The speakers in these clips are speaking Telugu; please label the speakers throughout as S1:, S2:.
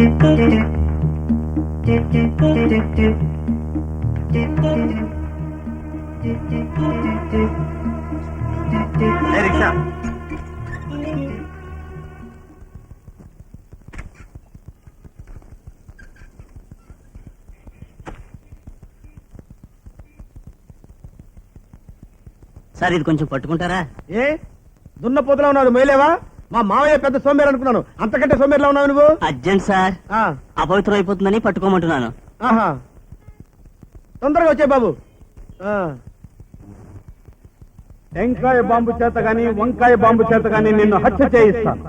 S1: రిక్షా
S2: సార్ ఇది కొంచెం పట్టుకుంటారా?
S1: ఏ దున్నపోతులా ఉన్నావు మేలేవా? మా మావయ్య పెద్ద సోమేరు అనుకున్నాను, అంతకంటే సోమేరులా ఉన్నావు నువ్వు.
S2: అర్జెంట్ సార్, అపవిత్రం అయిపోతుందని పట్టుకోమంటున్నాను.
S1: ఆహా, తొందరగా వచ్చే బాబు.
S3: టెంకాయ బాంబు చేత గాని వంకాయ బాంబు చేత గాని నిన్ను హత్య చేయిస్తాను.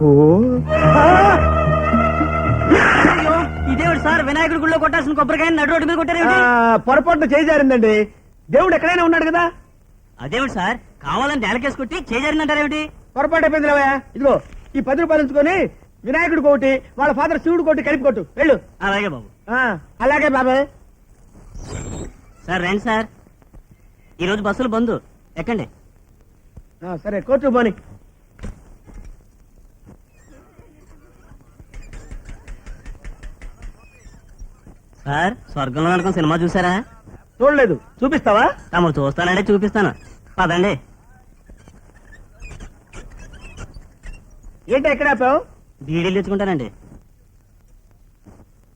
S2: ఇదేవిడు సార్, వినాయకుడి గుళ్ళో కొట్టాల్సిన కొబ్బరికాయ నడు రోడ్డు మీద కొట్టారేమిటి?
S1: పొరపాటున చేజారిందండి. దేవుడు ఎక్కడైనా ఉన్నాడు కదా.
S2: అదేవిడు సార్, కావాలని డేలకేసి కొట్టి చేజారిందంటారేమిటి?
S1: పొరపాటు అయిపోయింది రావయ్య. ఇదిగో ఈ 10 రూపాయలు ఉంచుకొని వినాయకుడు కోటి, వాళ్ళ ఫాదర్ శివుడు కోటి కలిపి కొట్టు, వెళ్ళు.
S2: అలాగే బాబు.
S1: అలాగే బాబాయ్.
S2: సార్ రండి సార్, ఈరోజు బస్సులు బంద్, ఎక్కండి.
S1: సరే కోర్టు పోని.
S2: సార్, స్వర్గంలో అనుకున్న సినిమా చూసారా?
S1: చూడలేదు, చూపిస్తావా?
S2: తమరు చూస్తానంటే చూపిస్తాను, పదండి.
S1: ఏంటి ఎక్కడ ఆపావు?
S2: బీడీలు తెచ్చుకుంటానండి.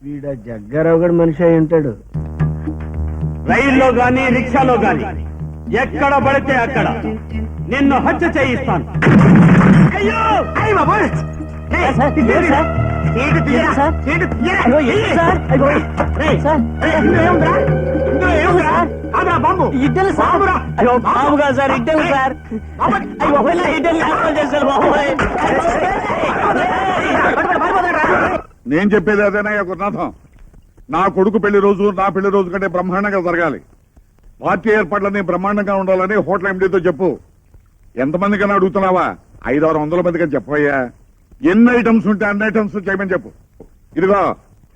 S1: వీడ జగ్గారావు గడు మనిషి అయి ఉంటాడు.
S3: రైల్లో గాని రిక్షాలో గాని ఎక్కడ పడితే అక్కడ నిన్ను హత్య చేయిస్తాను.
S1: అయ్యో అయ్య బాబోయ్!
S4: నేను చెప్పేది అదేనయ్యా గురునాథం. నా కొడుకు పెళ్లి రోజు నా పెళ్లి రోజు కంటే బ్రహ్మాండంగా జరగాలి. పార్టీ ఏర్పాట్లన్నీ బ్రహ్మాండంగా ఉండాలని హోటల్ ఎండీతో చెప్పు. ఎంతమందికన్నా అడుగుతున్నావా? 500-600 మందికని చెప్పయ్యా. ఎన్ని ఐటమ్స్ ఉంటే అన్ని ఐటమ్స్ చేయమని చెప్పు. ఇదిగో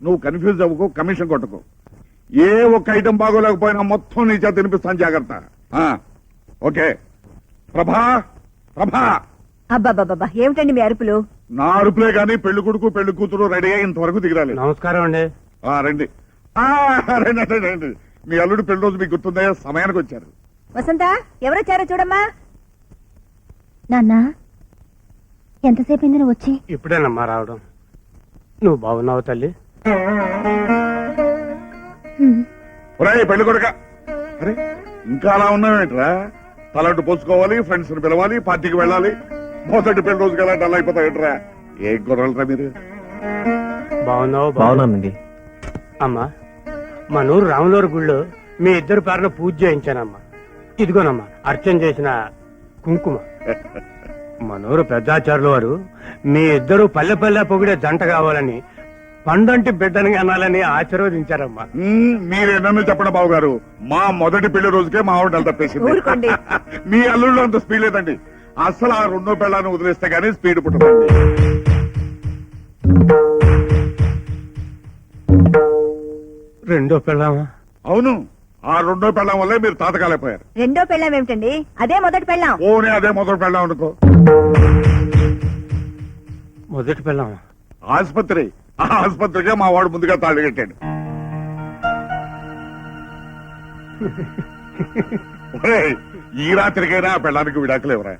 S4: నువ్వు కన్ఫ్యూజ్ అవ్వకు, కమిషన్ కొట్టకు. ఏ ఒక్క ఐటమ్ బాగోలేకపోయినా మొత్తం నీ చేత తినిపిస్తాను, జాగ్రత్త. ఓకే. ప్రభా ప్రభా.
S5: అబ్బాబాబా, ఏమిటండి మీ అరుపులు?
S4: నా అరుపులే గాని పెళ్లి కొడుకు పెళ్లి కూతురు రెడీ అయ్యి ఇంతవరకు దిగరాలి.
S3: నమస్కారం అండి.
S4: రండి. రండి రండి. మీ అల్లుడు పెళ్లి రోజు మీకు గుర్తుందా? సమయానికి వచ్చారు.
S5: వసంత, ఎవరొచ్చారో చూడమ్మా. నాన్న, ఎంతసేపు అయింది నువ్వు వచ్చి?
S3: ఇప్పుడేనమ్మా రావడం. నువ్వు బాగున్నావు తల్లి?
S4: ఒరేయ్ పెళ్లి కొడుక, అరే ఇంకా అలా ఉన్నావేంట్రా? తలంటు పోసుకోవాలి, ఫ్రెండ్స్ ని పిలవాలి, పార్టీకి వెళ్ళాలి. మొదటి పెళ్లి రోజుకి ఎలా డల్ అయిపోతావేంట్రా? ఏ గొర్రెలరా మీరు?
S3: బాగున్నావు?
S6: బాగున్నానండి.
S3: అమ్మా, మా నూరు రాములూరు గుళ్ళో మీ ఇద్దరు పేరున పూజ చేయించానమ్మా. ఇదిగోనమ్మా అర్చన చేసిన కుంకుమ. మనూరు పెద్దాచారుల వారు మీ ఇద్దరు పల్లె పల్లె పొగిడే జంట కావాలని, పండంటి బిడ్డని అనాలని ఆశీర్వదించారమ్మా.
S4: మీరేనన్ను చెప్పండి బాబు గారు, మా మొదటి పెళ్లి రోజుకే మా ఆవిడ తప్పేసింది. మీ అల్లుళ్ళు అంత స్పీడ్ లేదండి. అసలు ఆ 2వ పెళ్ళాన్ని వదిలేస్తే గానీ స్పీడ్ పుట్టదండి.
S3: రెండో పెళ్ళామా?
S4: అవును, ఆ 2వ పెళ్ళం వల్లే మీరు తాతకాలైపోయారు.
S5: రెండో పెళ్ళాం ఏమిటండి? అదే మొదటి పెళ్ళాం.
S4: ఓనే అదే మొదటి పెళ్ళం అనుకో.
S3: మొదటి పెళ్ళామా?
S4: ఆసుపత్రి, ఆ ఆసుపత్రికే మా వాడు ముందుగా తాళి కట్టాడు. ఈ రాత్రికైనా ఆ పెళ్ళానికి విడాకులేవరా?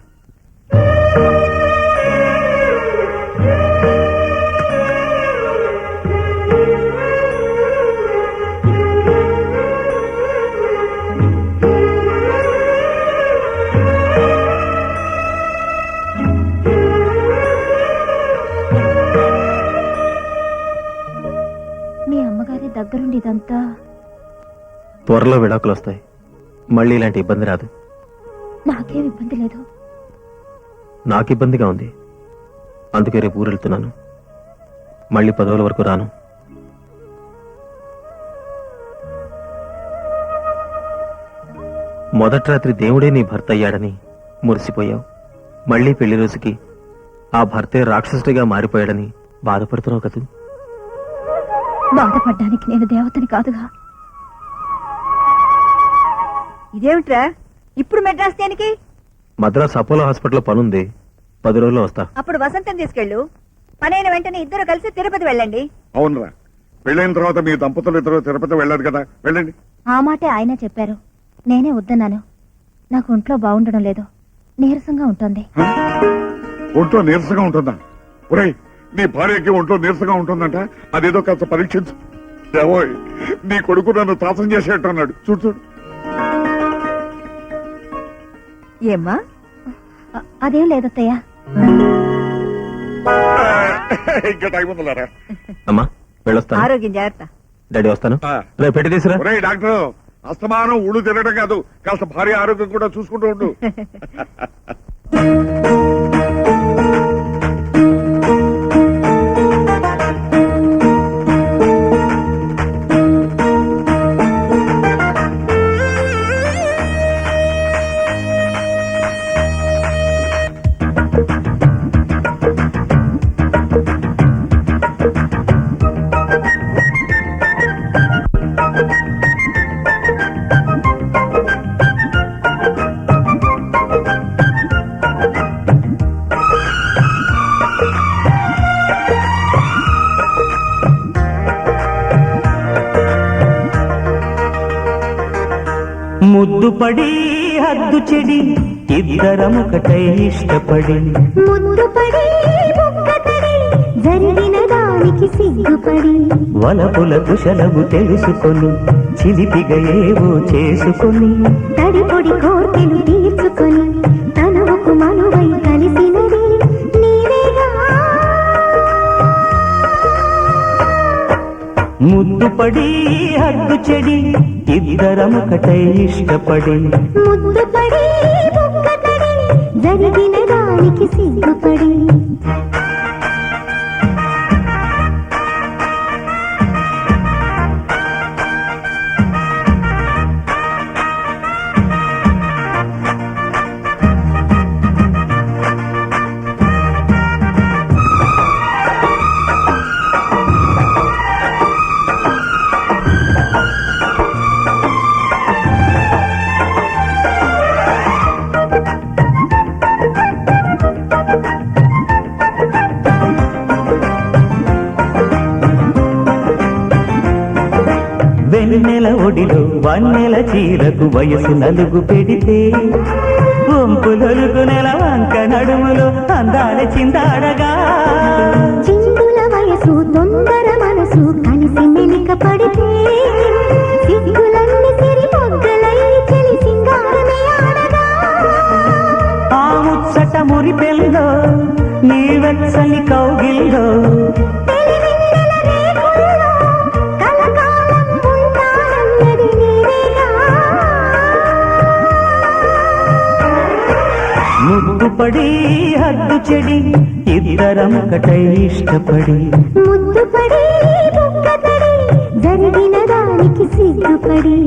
S5: మీ అమ్మగారి దగ్గరుండి ఇదంతా.
S6: త్వరలో విడాకులు వస్తాయి, మళ్ళీ ఇలాంటి ఇబ్బంది రాదు.
S5: నాకేం ఇబ్బంది లేదు.
S6: నాకు ఇబ్బందిగా ఉంది, అందుకే రేపు ఊరు వెళ్తున్నాను. మళ్ళీ 10 రోజుల వరకు రాను. మొదటి రాత్రి దేవుడే నీ భర్త అయ్యాడని మురిసిపోయావు. మళ్ళీ పెళ్లి రోజుకి ఆ భర్తే రాక్షసుడిగా మారిపోయాడని బాధపడుతున్నావు కదూ.
S5: బాధపడ్డానికి నేను దేవతని కాదుగా. ఇదేమిట్రా ఇప్పుడు మెడ్రాస్ దేనికి?
S6: మద్రాస్ అపోలో హాస్పిటల్లో పనుంది, 10 రోజుల్లో వస్తా.
S5: అప్పుడు వసంతం తీసుకెళ్ళు. పనైన వెంటనే ఇద్దరు కలిసి తిరుపతి వెళ్ళండి.
S4: అవునరా, పెళ్ళైన తర్వాత మీ దంపతులు ఇద్దరు తిరుపతి వెళ్ళారు కదా, వెళ్ళండి.
S5: ఆ మాటే ఆయన చెప్పారు, నేనే వద్దన్నాను. నాకు ఒంట్లో బాగుండడం లేదు, నీరసంగా ఉంటుంది.
S4: హ? ఒంట్లో నీరసంగా ఉంటుందా? ఒరేయ్, నీ భార్యకి ఒంట్లో నీరసంగా ఉంటుందంట, అదేదో కాస్త పరీక్షించు. ఏవోయ్, నీ కొడుకు నన్ను త్రాసం చేసేట్టు అన్నాడు. చూడు చూడు.
S5: ఏమ్మా? అదేం లేదత్తయ్యా.
S4: ఇంకా టైం ఉందిలేరా.
S6: అమ్మా వెళ్ళొస్తాను.
S5: ఆరోగ్యం జాగ్రత్త.
S6: డాడీ వస్తాను.
S4: ఆ.
S6: రేపు పెట్టి తీసురా.
S4: ఒరేయ్ డాక్టర్, అస్తమానం ఊళ్ళు తిరగడం కాదు, కాస్త భార్య ఆరోగ్యం కూడా చూసుకుంటూ ఉండు.
S7: ముద్దుపడి హద్దు చెడి ఇద్దరముకటై ఇష్టపడి
S8: ముద్దుపడి బుక్కతడి జరిగిన దానికి సిగ్గుపడి
S7: వలపుల కుశలము తెలుసుకొని చిలిపిగా ఏవో చేసుకొని
S8: తడిపొడి కోర్కెలు తీర్చుకొని తనవుకు మనువై కలిసినది నీవేగా.
S7: ముద్దుపడి హద్దు చెడి ఇద్దరముకటై ఇష్టపడి
S8: ముద్దుపడి బుక్కతడి జరిగిన దానికి సిగ్గుపడి
S7: వెన్నెల ఒడిలో వన్నెల చీరకు వయసు నలుగు పెడితే వంపులొలుగు నెల వంక నడుములో అందాల చిందాడగా
S8: చిందుల వయసు తొందర మనసు కలిసి మెలిక పడితే సిగ్గులన్నీ సిరి మొగ్గలై చెలి సింగారమే ఆడగా.
S7: ఆ ముచ్చట మురిపెల్లో నీ వెచ్చని కౌగిల్లో
S8: తెలివెన్నెల రేకుల్లో కలకాలం ఉంటానన్నది నీవేగా.
S7: ముద్దుపడి హద్దు చెడి ఇద్దరముకటై ఇష్టపడి
S8: ముద్దుపడి బుక్కతడి జరిగిన దానికి సిగ్గుపడి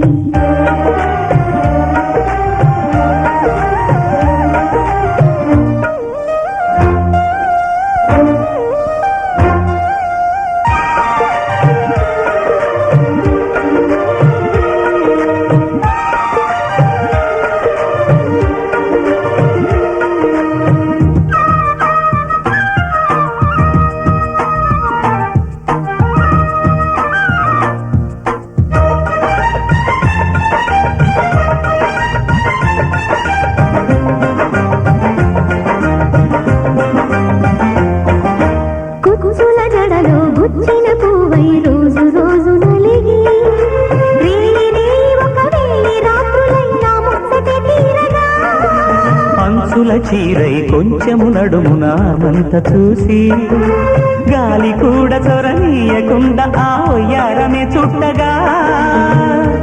S8: కుకుసుల జడలో గుచ్చిన పువ్వై రోజు రోజు నలిగి రేయి ఒక వేయి రాత్రులై నా ముచ్చటే తీరగా.
S7: అంచుల చీరై కొంచెము నడుమున మంత చూసి గాలి కూడా చొరనీయకుండా ఆ ఒయ్యారమే చుట్టగా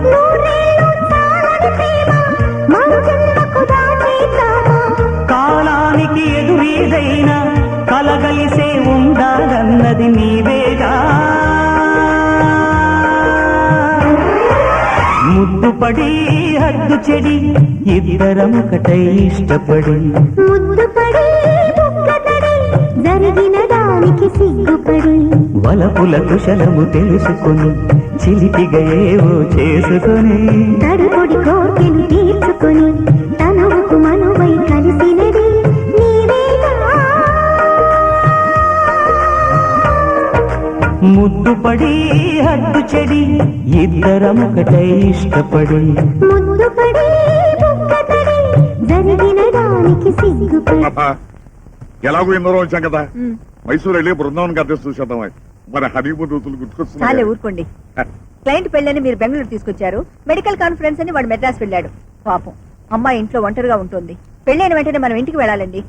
S8: నూరేళ్ళు చాలని ప్రేమ మరో జన్మకు దాచేద్దామా.
S7: కాలానికి ఎదురీదైనా కలగలిసే ఉండాలన్నది నీవేగా. ముద్దుపడి హద్దు చెడి ఇద్దరముకటై ఇష్టపడి
S8: ముద్దుపడి బుక్కతడి జరిగిన దానికి సిగ్గుపడి
S7: వలపుల కుశలము తెలుసుకొని చిలిపిగా ఏవో చేసుకొని
S8: తడిపొడి కోర్కెలు తీర్చుకొని తనువుకు మనువై కలిసినది నీవేగా.
S7: ముద్దుపడి హద్దు చెడి ఇద్దరమొకటై ఇష్టపడి
S8: ముద్దుపడి బుగ్గతడి జరిగిన దానికి సిగ్గుపడి
S4: అబ్బా, ఎలాగో ఎన్నో వచ్చాం కదా మైసూర్ వెళ్ళి బృందావన్ గారి చూసేద్దాం మన హనీమూన్ రోజులు
S9: చాలే
S4: గుర్తుకొస్తున్నాయి.
S9: ఊరుకోండి. క్లయింట్ పెళ్ళని మీరు బెంగళూరు తీసుకొచ్చారు, మెడికల్ కాన్ఫరెన్స్ అని వాడు మెడ్రాస్ వెళ్ళాడు. పాపం అమ్మాయి ఇంట్లో ఒంటరిగా ఉంటుంది. పెళ్ళైన వెంటనే మనం ఇంటికి వెళ్ళాలండి.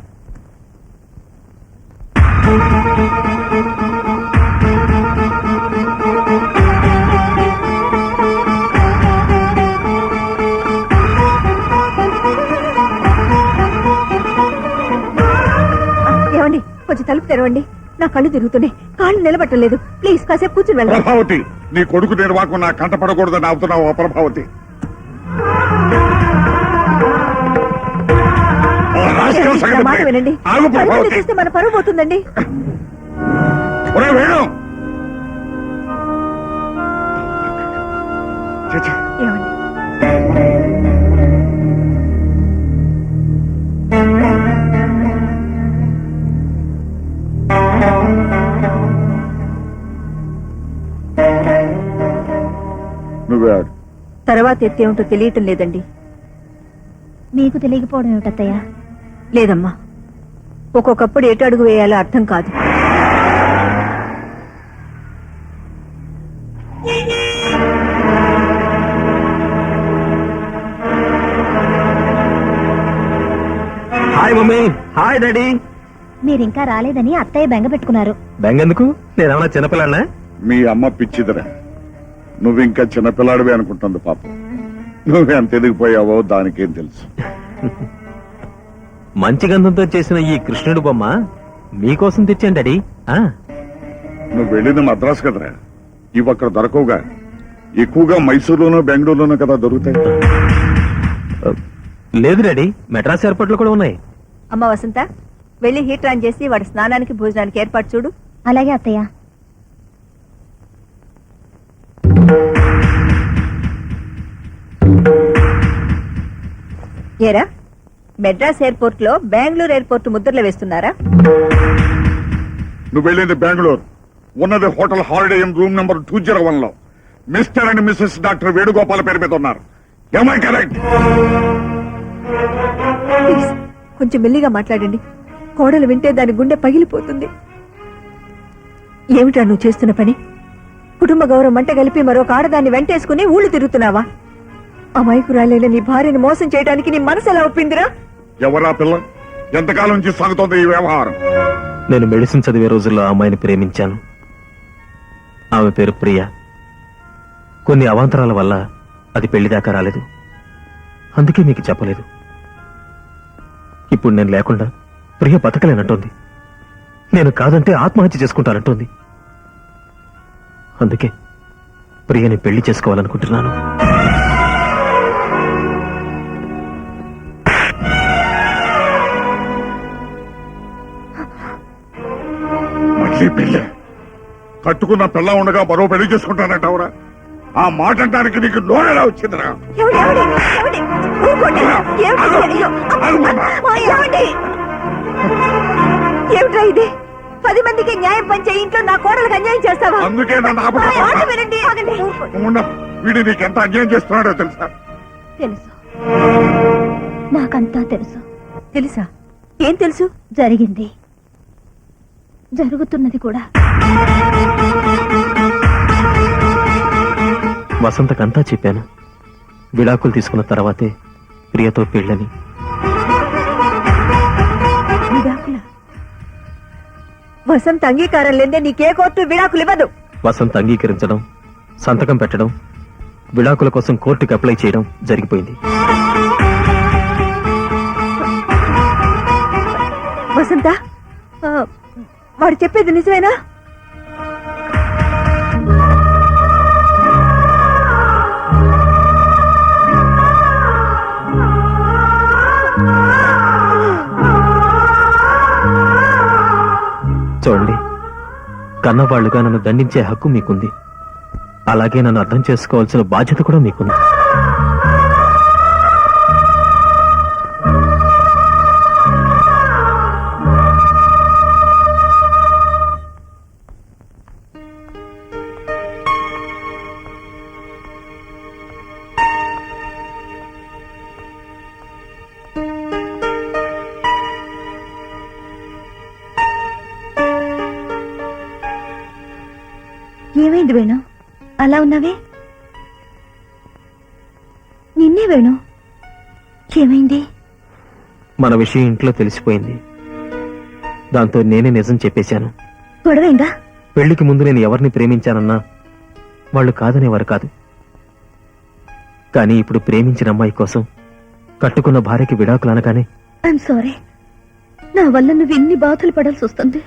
S9: ఏమండి, కొంచెం తలుపు తెరవండి. నా కళ్ళు తిరుగుతున్నాయి, కాళ్ళు నిలబట్టలేదు. ప్లీజ్ కాసేపు కూర్చుని వెళ్దాం.
S4: ప్రభావతి, నీ కొడుకు నిర్వాహకం నా కంట పడకూడదని ఆపుతున్నావు ప్రభావతి. ఆ రాజకీయ సంగతి
S9: నా మాట వినండి.
S4: ఆగు
S9: కళ్ళు
S4: ప్రభావతి.
S9: చూస్తే మన పరువు పోతుందండి.
S4: ఒరేయ్ వేణు. ఛీ, ఛీ.
S9: ఏమండి,
S4: నువ్వే ఆడు.
S9: తర్వాత ఎత్తేమిటో తెలియటం లేదండి.
S5: మీకు తెలియకపోవడం ఏమిటత్తయ్యా?
S9: లేదమ్మా, ఒక్కొక్కప్పుడు ఎటు అడుగు వేయాలో అర్థం కాదు.
S6: Hi mummy, hi daddy.
S5: మీరింకా రాలేదని అత్తయ్య బెంగ పెట్టుకున్నారు.
S6: బెంగెందుకు? నేనేమన్నా చిన్నపిల్లన్నా?
S4: మీ అమ్మ పిచ్చిదిరా. నువ్వు ఇంకా చిన్నపిల్లాడివి అనుకుంటుంది పాపం. నువ్వెంత ఎదిగిపోయావో దానికేం తెలుసు.
S6: మంచి గంధంతో చేసిన ఈ కృష్ణుడు బొమ్మ మీకోసం తెచ్చాను డాడీ.
S4: నువ్వు వెళ్ళింది మద్రాసు కదరా, ఇవి అక్కడ దొరకవుగా. ఎక్కువగా మైసూరులోనూ బెంగళూరులోనూ కదా దొరుకుతాయి.
S6: లేదు డాడీ, మెడ్రాస్ ఎయిర్పోర్ట్లో కూడా ఉన్నాయి.
S9: అమ్మ వసంత, వెళ్ళి హీటర్ ఆన్ చేసి వాడి స్నానానికి భోజనానికి ఏర్పాటు చూడు.
S5: అలాగే అత్తయ్య.
S9: ఏరా, మెడ్రాస్ ఎయిర్పోర్ట్ లో బెంగళూరు ఎయిర్పోర్ట్ ముద్రలు వేస్తున్నారా?
S4: నువ్వు వెళ్ళింది బెంగళూరు, ఉన్నది hotel holiday inn room number 201 లో. Mister and missus doctor Venugopala పేరు మీద ఉన్నారు. ఏమై కరెక్ట్?
S9: ప్లీజ్, కొంచెం మెల్లిగా మాట్లాడండి. కోడలు వింటే దాని గుండె పగిలిపోతుంది. ఏమిటా నువ్వు చేస్తున్న పని? కుటుంబ గౌరవం మంట కలిపి మరొక ఆడదాన్ని వెంటేసుకుని ఊళ్ళు తిరుగుతున్నావా? అమాయకురాలైన నీ భార్యని మోసం చేయడానికి నీ మనసు ఎలా ఒప్పిందిరా?
S4: ఎవరా పిల్ల? ఎంతకాలం నుంచి సాగుతోంది ఈ వ్యవహారం?
S6: నేను మెడిసిన్ చదివే రోజుల్లో ఆ అమ్మాయిని ప్రేమించాను. ఆమె పేరు ప్రియ. కొన్ని అవాంతరాల వల్ల అది పెళ్లి దాకా రాలేదు. అందుకే మీకు చెప్పలేదు. ఇప్పుడు నేను లేకుండా ప్రియ బతకలేనంటోంది. నేను కాదంటే ఆత్మహత్య చేసుకుంటానంటోంది. అందుకే ప్రియని పెళ్లి చేసుకోవాలనుకుంటున్నాను.
S4: మళ్ళీ పెళ్ళి? కట్టుకున్న పిల్ల ఉండగా మరో పెళ్లి చేసుకుంటానంటావురా? ఆ మాట అంటానికి నీకు నోరెలా వచ్చిందిరా?
S9: ఏమండి, ఏమండి, ఏమండి? ఊరుకోండి. ఏమిటి? అయ్యో, ఏమండి? ఏమిట్రా ఇది? 10 మందికి న్యాయం పంచే ఇంట్లో నా కోడలకు అన్యాయం చేస్తావా?
S4: అందుకే నన్ను
S9: నా మాట
S4: ఆపుతా.
S9: వినండి. ఆగండి.
S4: వీడు నీకెంత అన్యాయం చేస్తున్నాడో తెలుసా?
S5: తెలుసు, నాకంతా తెలుసు.
S9: తెలుసా? ఏం తెలుసు?
S5: జరిగింది, జరుగుతున్నది కూడా.
S6: వసంతకంతా చెప్పాను. విడాకులు తీసుకున్న తర్వాతే ప్రియతో పెళ్ళని.
S9: విడాకుల? వసంత అంగీకారం లేదే నీకే కోర్టు విడాకులు ఇవ్వదు.
S6: వసంత్ అంగీకరించడం, సంతకం పెట్టడం, విడాకుల కోసం కోర్టుకి అప్లై చేయడం జరిగిపోయింది.
S9: వసంత, వాడు చెప్పేది నిజమేనా?
S6: చూడండి, కన్నవాళ్లుగా నన్ను దండించే హక్కు మీకుంది. అలాగే నన్ను అర్థం చేసుకోవాల్సిన బాధ్యత కూడా మీకుంది.
S5: ఏమైంది వేణు అలా ఉన్నావే? నిన్నే వేణు, ఏమైంది?
S6: మన విషయం ఇంట్లో తెలిసిపోయింది. దాంతో నేనే నిజం చెప్పేశాను.
S5: గొడవైందా?
S6: పెళ్లికి ముందు నేను ఎవరిని ప్రేమించానన్నా వాళ్ళు కాదనేవారు కాదు. కానీ ఇప్పుడు ప్రేమించిన అమ్మాయి కోసం కట్టుకున్న భార్యకి విడాకులు అనగానే
S5: ఐఎమ్ సారీ, నా వల్ల నువ్వు ఎన్ని బాధలు పడాల్సి వస్తుంది.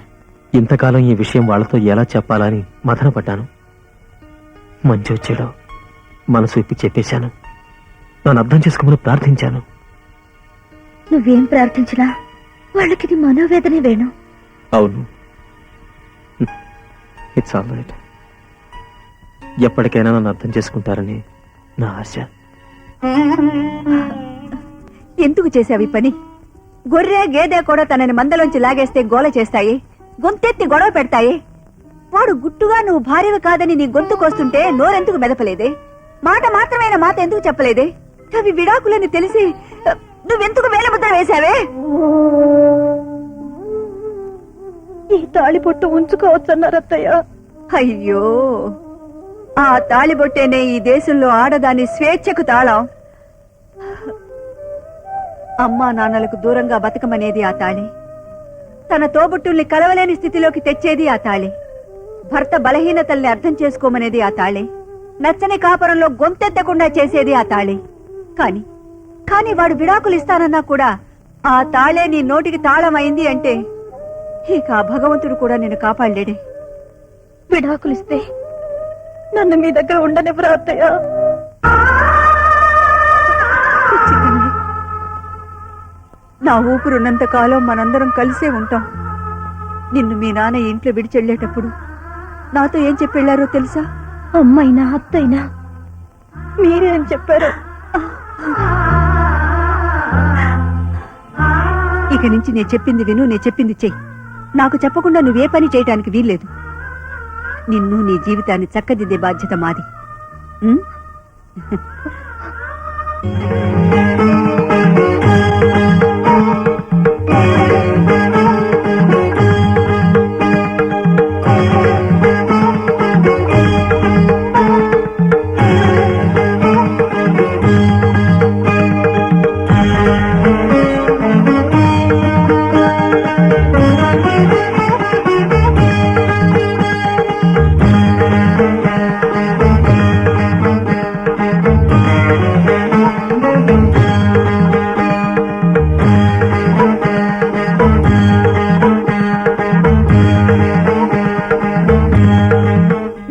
S6: ఇంతకాలం ఈ విషయం వాళ్ళతో ఎలా చెప్పాలని మదన పడ్డాను. మంచి వచ్చాడో మనసు విప్పి చెప్పేశాను. నన్ను అర్థం చేసుకోమని ప్రార్థించాను.
S5: నువ్వేం ప్రార్థించినా వాళ్ళకిది మనోవేదనే వేణు.
S6: అవును, ఇట్స్ ఆల్ రైట్. ఎప్పటికైనా నన్ను అర్థం చేసుకుంటారని నా ఆశ.
S9: ఎందుకు చేసావు ఈ పని? గొర్రె గేదె కూడా తనని మందలోంచి లాగేస్తే గోల చేస్తాయి, గొంతెత్తి గొడవ పెడతాయి. వాడు గుట్టుగా నువ్వు భార్యవి కాదని నీ గొంతు కోస్తుంటే నోరెందుకు మెదపలేదే? మాట మాత్రమైన మాట ఎందుకు చెప్పలేదే? అవి విడాకులని తెలిసి నువ్వెందుకు వేలముద్ర వేశావే?
S5: ఈ తాళిబొట్టు ఉంచుకోవచ్చన్నారు అత్తయ్య.
S9: అయ్యో, ఆ తాళిబొట్టేనే ఈ దేశంలో ఆడదాని స్వేచ్ఛకు తాళం. అమ్మా నాన్నలకు దూరంగా బతకమనేది ఆ తాళి. తన తోబుట్టుల్ని కలవలేని స్థితిలోకి తెచ్చేది ఆ తాళి. భర్త బలహీనతల్ని అర్థం చేసుకోమనేది ఆ తాళి. నచ్చని కాపురంలో గొంతెత్తకుండా చేసేది ఆ తాళి. కానీ వాడు విడాకులు ఇస్తానన్నా కూడా ఆ తాళే నీ నోటికి తాళమైంది అంటే ఇక ఆ భగవంతుడు కూడా నిన్ను కాపాడలేడే.
S5: విడాకులిస్తే నన్ను మీ దగ్గర ఉండనివ్వరా అత్తయ్య?
S9: నా ఊపిరున్నంత కాలం మనందరం కలిసే ఉంటాం. నిన్ను మీ నాన్న ఇంట్లో విడిచెళ్లేటప్పుడు నాతో ఏం చెప్పెళ్లారో తెలుసా?
S5: అమ్మైనా అత్తైనా మీరేం చెప్పారు?
S9: ఇక నుంచి నేను చెప్పింది విను, నేను చెప్పింది చెయ్యి. నాకు చెప్పకుండా నువ్వే పని చేయడానికి వీల్లేదు. నిన్ను నీ జీవితాన్ని చక్కదిద్దే బాధ్యత మాది. ఉం?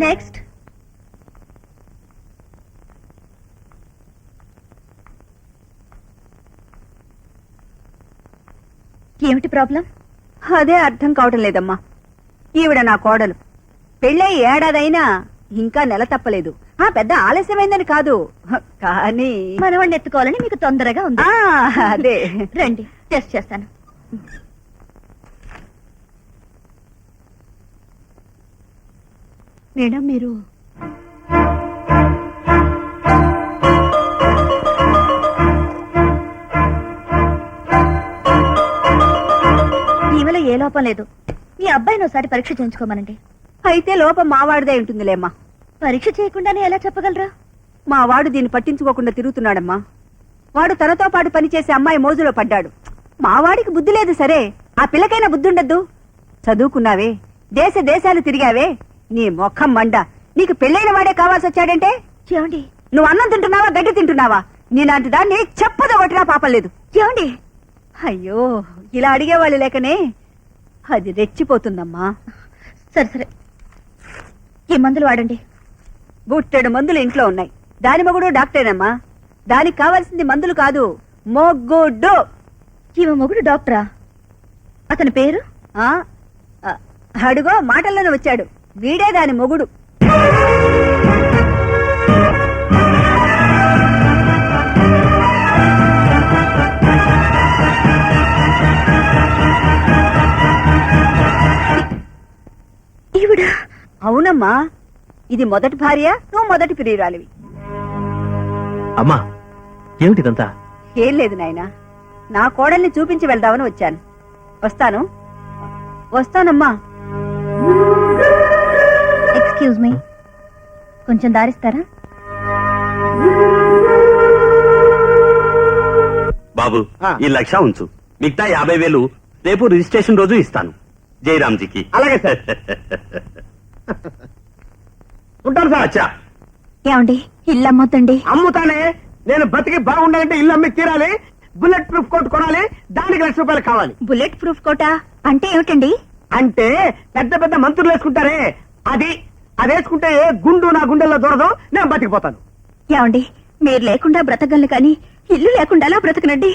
S5: నెక్స్ట్. ఏమిటి ప్రాబ్లం?
S9: అదే అర్థం కావటం లేదమ్మా. ఈవిడ నా కోడలు. పెళ్ళై ఏడాదైనా ఇంకా నెల తప్పలేదు. ఆ పెద్ద ఆలస్యమైందని కాదు, కానీ
S5: మనవాడిని ఎత్తుకోవాలని మీకు తొందరగా ఉంది.
S9: అదే.
S5: రండి, టెస్ట్ చేస్తాను.
S9: మేడం, మీరు
S5: ఈమెలో ఏ లోపం లేదు. మీ అబ్బాయిని ఒకసారి పరీక్ష చేయించుకోమనండి.
S9: అయితే లోపం మావాడిదే ఉంటుందిలేమ్మా.
S5: పరీక్ష చేయకుండానే ఎలా చెప్పగలరా?
S9: మా వాడు దీన్ని పట్టించుకోకుండా తిరుగుతున్నాడమ్మా. వాడు తనతో పాటు పనిచేసే అమ్మాయి మోజులో పడ్డాడు. మా వాడికి బుద్ధి లేదు సరే, ఆ పిల్లకైనా బుద్ధి ఉండద్దు? చదువుకున్నావే, దేశాలు తిరిగావే, నీ మొఖం మండ. నీకు పెళ్ళైన వాడే కావాల్సి వచ్చాడంటే
S5: ఏమండి,
S9: నువ్వు అన్నం తింటున్నావా, గడ్డి తింటున్నావా? నీలాంటి దాన్ని చెప్పదో కొట్టినా పాపం లేదు.
S5: ఏమండి?
S9: అయ్యో, ఇలా అడిగేవాళ్ళు లేకనే అది రెచ్చిపోతుందమ్మా.
S5: సరే సరే, ఈ మందులు వాడండి.
S9: బుట్టెడు మందులు ఇంట్లో ఉన్నాయి. దాని మొగుడు డాక్టరేనమ్మా. దానికి కావాల్సింది మందులు కాదు, మొగ్గుడు.
S5: ఈమె మొగుడు డాక్టరా? అతని పేరు?
S9: అడుగో మాటల్లోనే వచ్చాడు. వీడే దాని మొగుడు.
S5: ఈవిడ?
S9: అవునమ్మా, ఇది మొదటి భార్య, నువ్వు మొదటి ప్రియురాలివి.
S6: అమ్మా, ఏమిటిదంతా?
S9: ఏం లేదు నాయనా, నా కోడల్ని చూపించి వెళ్దామని వచ్చాను. వస్తానమ్మా.
S5: ఎక్స్క్యూజ్ మీ, కొంచెం దారిస్తారా?
S10: బాబు
S1: ఆ.
S10: ఈ 1,00,000 ఉంచు, మిగతా 50,000 రేపు రిజిస్ట్రేషన్ రోజు ఇస్తాను జయరామ్జీకి.
S1: అలాగే సార్. ఉంటాను సార్.
S10: అచ్చా,
S5: ఏమండి ఇల్లు అమ్మొద్దండి.
S1: అమ్ముతానే. నేను బతికి బాగుండాలంటే ఇల్లు అమ్మి తీరాలి. బుల్లెట్ ప్రూఫ్ కోట్ కొనాలి. దానికి ₹1,00,000 కావాలి.
S5: బుల్లెట్ ప్రూఫ్ కోటా అంటే ఏమిటండి?
S1: అంటే పెద్ద పెద్ద మంత్రులు వేసుకుంటారే అది వేసుకుంటే ఏ గుండు నా గుండెల్లో దూరదు. నేను బతికిపోతాను.
S5: ఏమండి మీరు లేకుండా బ్రతకగలను కానీ ఇల్లు లేకుండా బ్రతకనండి.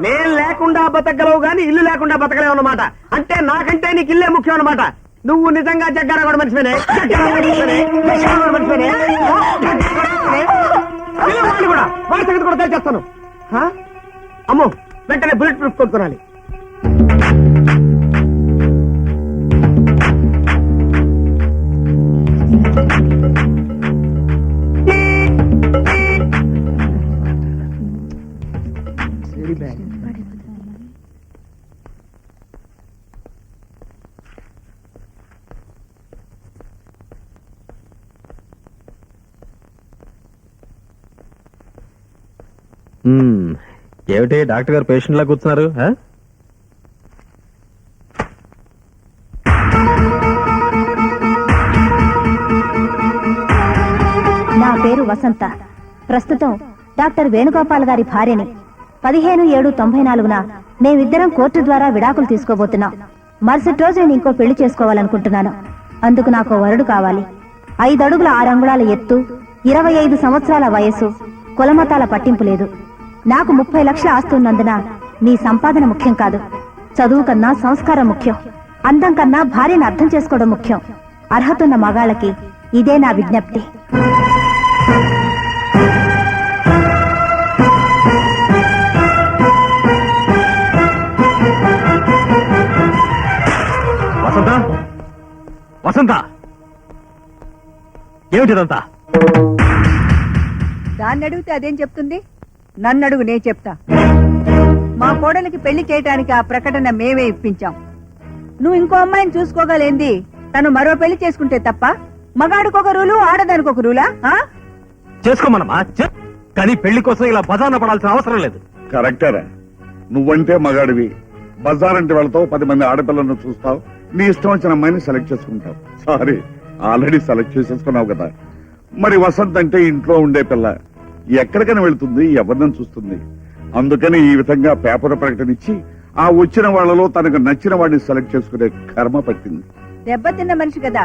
S1: నేను లేకుండా బతకగలవు గాని ఇల్లు లేకుండా బతకలేవు అన్నమాట. అంటే నాకంటే నీకు ఇల్లే ముఖ్యం అన్నమాట. నువ్వు నిజంగా జగ్గారా కూడా మనిషివేనే. వాడిని కూడా వాడి సంగతి కూడా తెలిచేస్తాను. అమ్మో, వెంటనే బుల్లెట్ ప్రూఫ్ కొనుక్కోనాలి.
S6: ఏమిటి డాక్టర్ గారు పేషెంట్ లా కూర్చున్నారు?
S5: నా పేరు వసంత. ప్రస్తుతం డాక్టర్ వేణుగోపాల్ గారి భార్యని. 15/7/94న మేమిద్దరం కోర్టు ద్వారా విడాకులు తీసుకోబోతున్నాం. మరుసటి రోజు నేను ఇంకో పెళ్లి చేసుకోవాలనుకుంటున్నాను. అందుకు నాకు వరుడు కావాలి. 5 అడుగుల 6 అంగుళాల ఎత్తు, 25 సంవత్సరాల వయస్సు, కులమతాల పట్టింపు లేదు. నాకు 30 లక్షల ఆస్తి ఉన్నందున నీ సంపాదన ముఖ్యం కాదు. చదువు కన్నా సంస్కారం ముఖ్యం. అందం కన్నా భార్యను అర్థం చేసుకోవడం ముఖ్యం. అర్హతున్న మగాళ్ళకి ఇదే నా విజ్ఞప్తి.
S6: వసంత, వసంత, ఏమిటిదంతా?
S9: దాన్ని అడిగితే అదేం చెప్తుంది? నన్ను అడుగు, నేను చెప్తా. మా కోడలికి పెళ్లి చేయడానికి ఆ ప్రకటన మేమే ఇప్పించాం. నువ్వు ఇంకో అమ్మాయిని చూసుకోగలేంది? తను మరో పెళ్లి చేసుకుంటే తప్ప? మగాడికొక రూలు, ఆడదానికి ఒక రూలా?
S6: చేసుకోమనమా, కానీ పెళ్లి కోసం ఇలా బజార్న పడాల్సిన అవసరం లేదు.
S4: కరెక్టరా? నువ్వంటే మగాడివి, బజారంటే వెళ్తావు, 10 మంది ఆడపిల్లలను చూస్తావు, నీ ఇష్టం వచ్చిన అమ్మాయిని సెలెక్ట్ చేసుకుంటావు. సారీ, ఆల్రెడీ సెలెక్ట్ చేసేసుకున్నావు కదా. మరి వసంత్ అంటే ఇంట్లో ఉండే పిల్ల, ఎక్కడికైనా వెళ్తుంది, ఎవరిని చూస్తుంది. అందుకని ఈ విధంగా పేపర్ ప్రకటన ఇచ్చి ఆ వచ్చిన వాళ్లలో తనకు నచ్చిన వాడిని సెలెక్ట్ చేసుకునే కర్మ పట్టింది.
S9: దెబ్బతిన్న మనిషి కదా,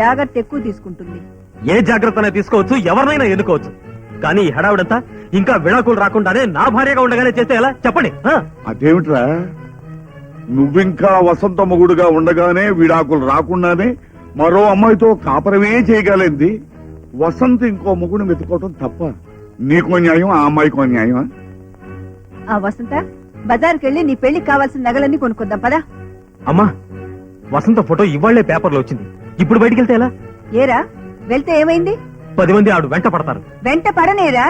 S9: జాగ్రత్త ఎక్కువ తీసుకుంటుంది.
S6: ఏ జాగ్రత్తనే తీసుకోవచ్చు, ఎవరినైనా ఎన్నుకోవచ్చు. కానీ ఈ హడావిడంతా ఇంకా విడాకులు రాకుండానే నా భార్యగా ఉండగానే చేస్తే ఎలా చెప్పండి?
S4: అదేమిట్రా, నువ్వింకా వసంత మొగుడుగా ఉండగానే విడాకులు రాకుండానే మరో అమ్మాయితో కాపరమే చేయగలింది. వసంత్ ఇంకో మొగుడు వెతుకోవటం తప్ప? నీకో న్యాయం, ఆ అమ్మాయికో న్యాయమా?
S9: ఆ వసంత, బజార్కి వెళ్ళి నీ పెళ్లికి కావాల్సిన నగలన్నీ కొనుక్కుందాం పదా.
S6: అమ్మా, వసంత ఫోటో ఇవాళ్లే పేపర్లో వచ్చింది. ఇప్పుడు బయటికి వెళ్తే ఎలా?
S9: ఏరా, వెళ్తే ఏమైంది?
S6: 10 మంది ఆడు వెంట పడతారు.
S9: వెంట పడనేరా?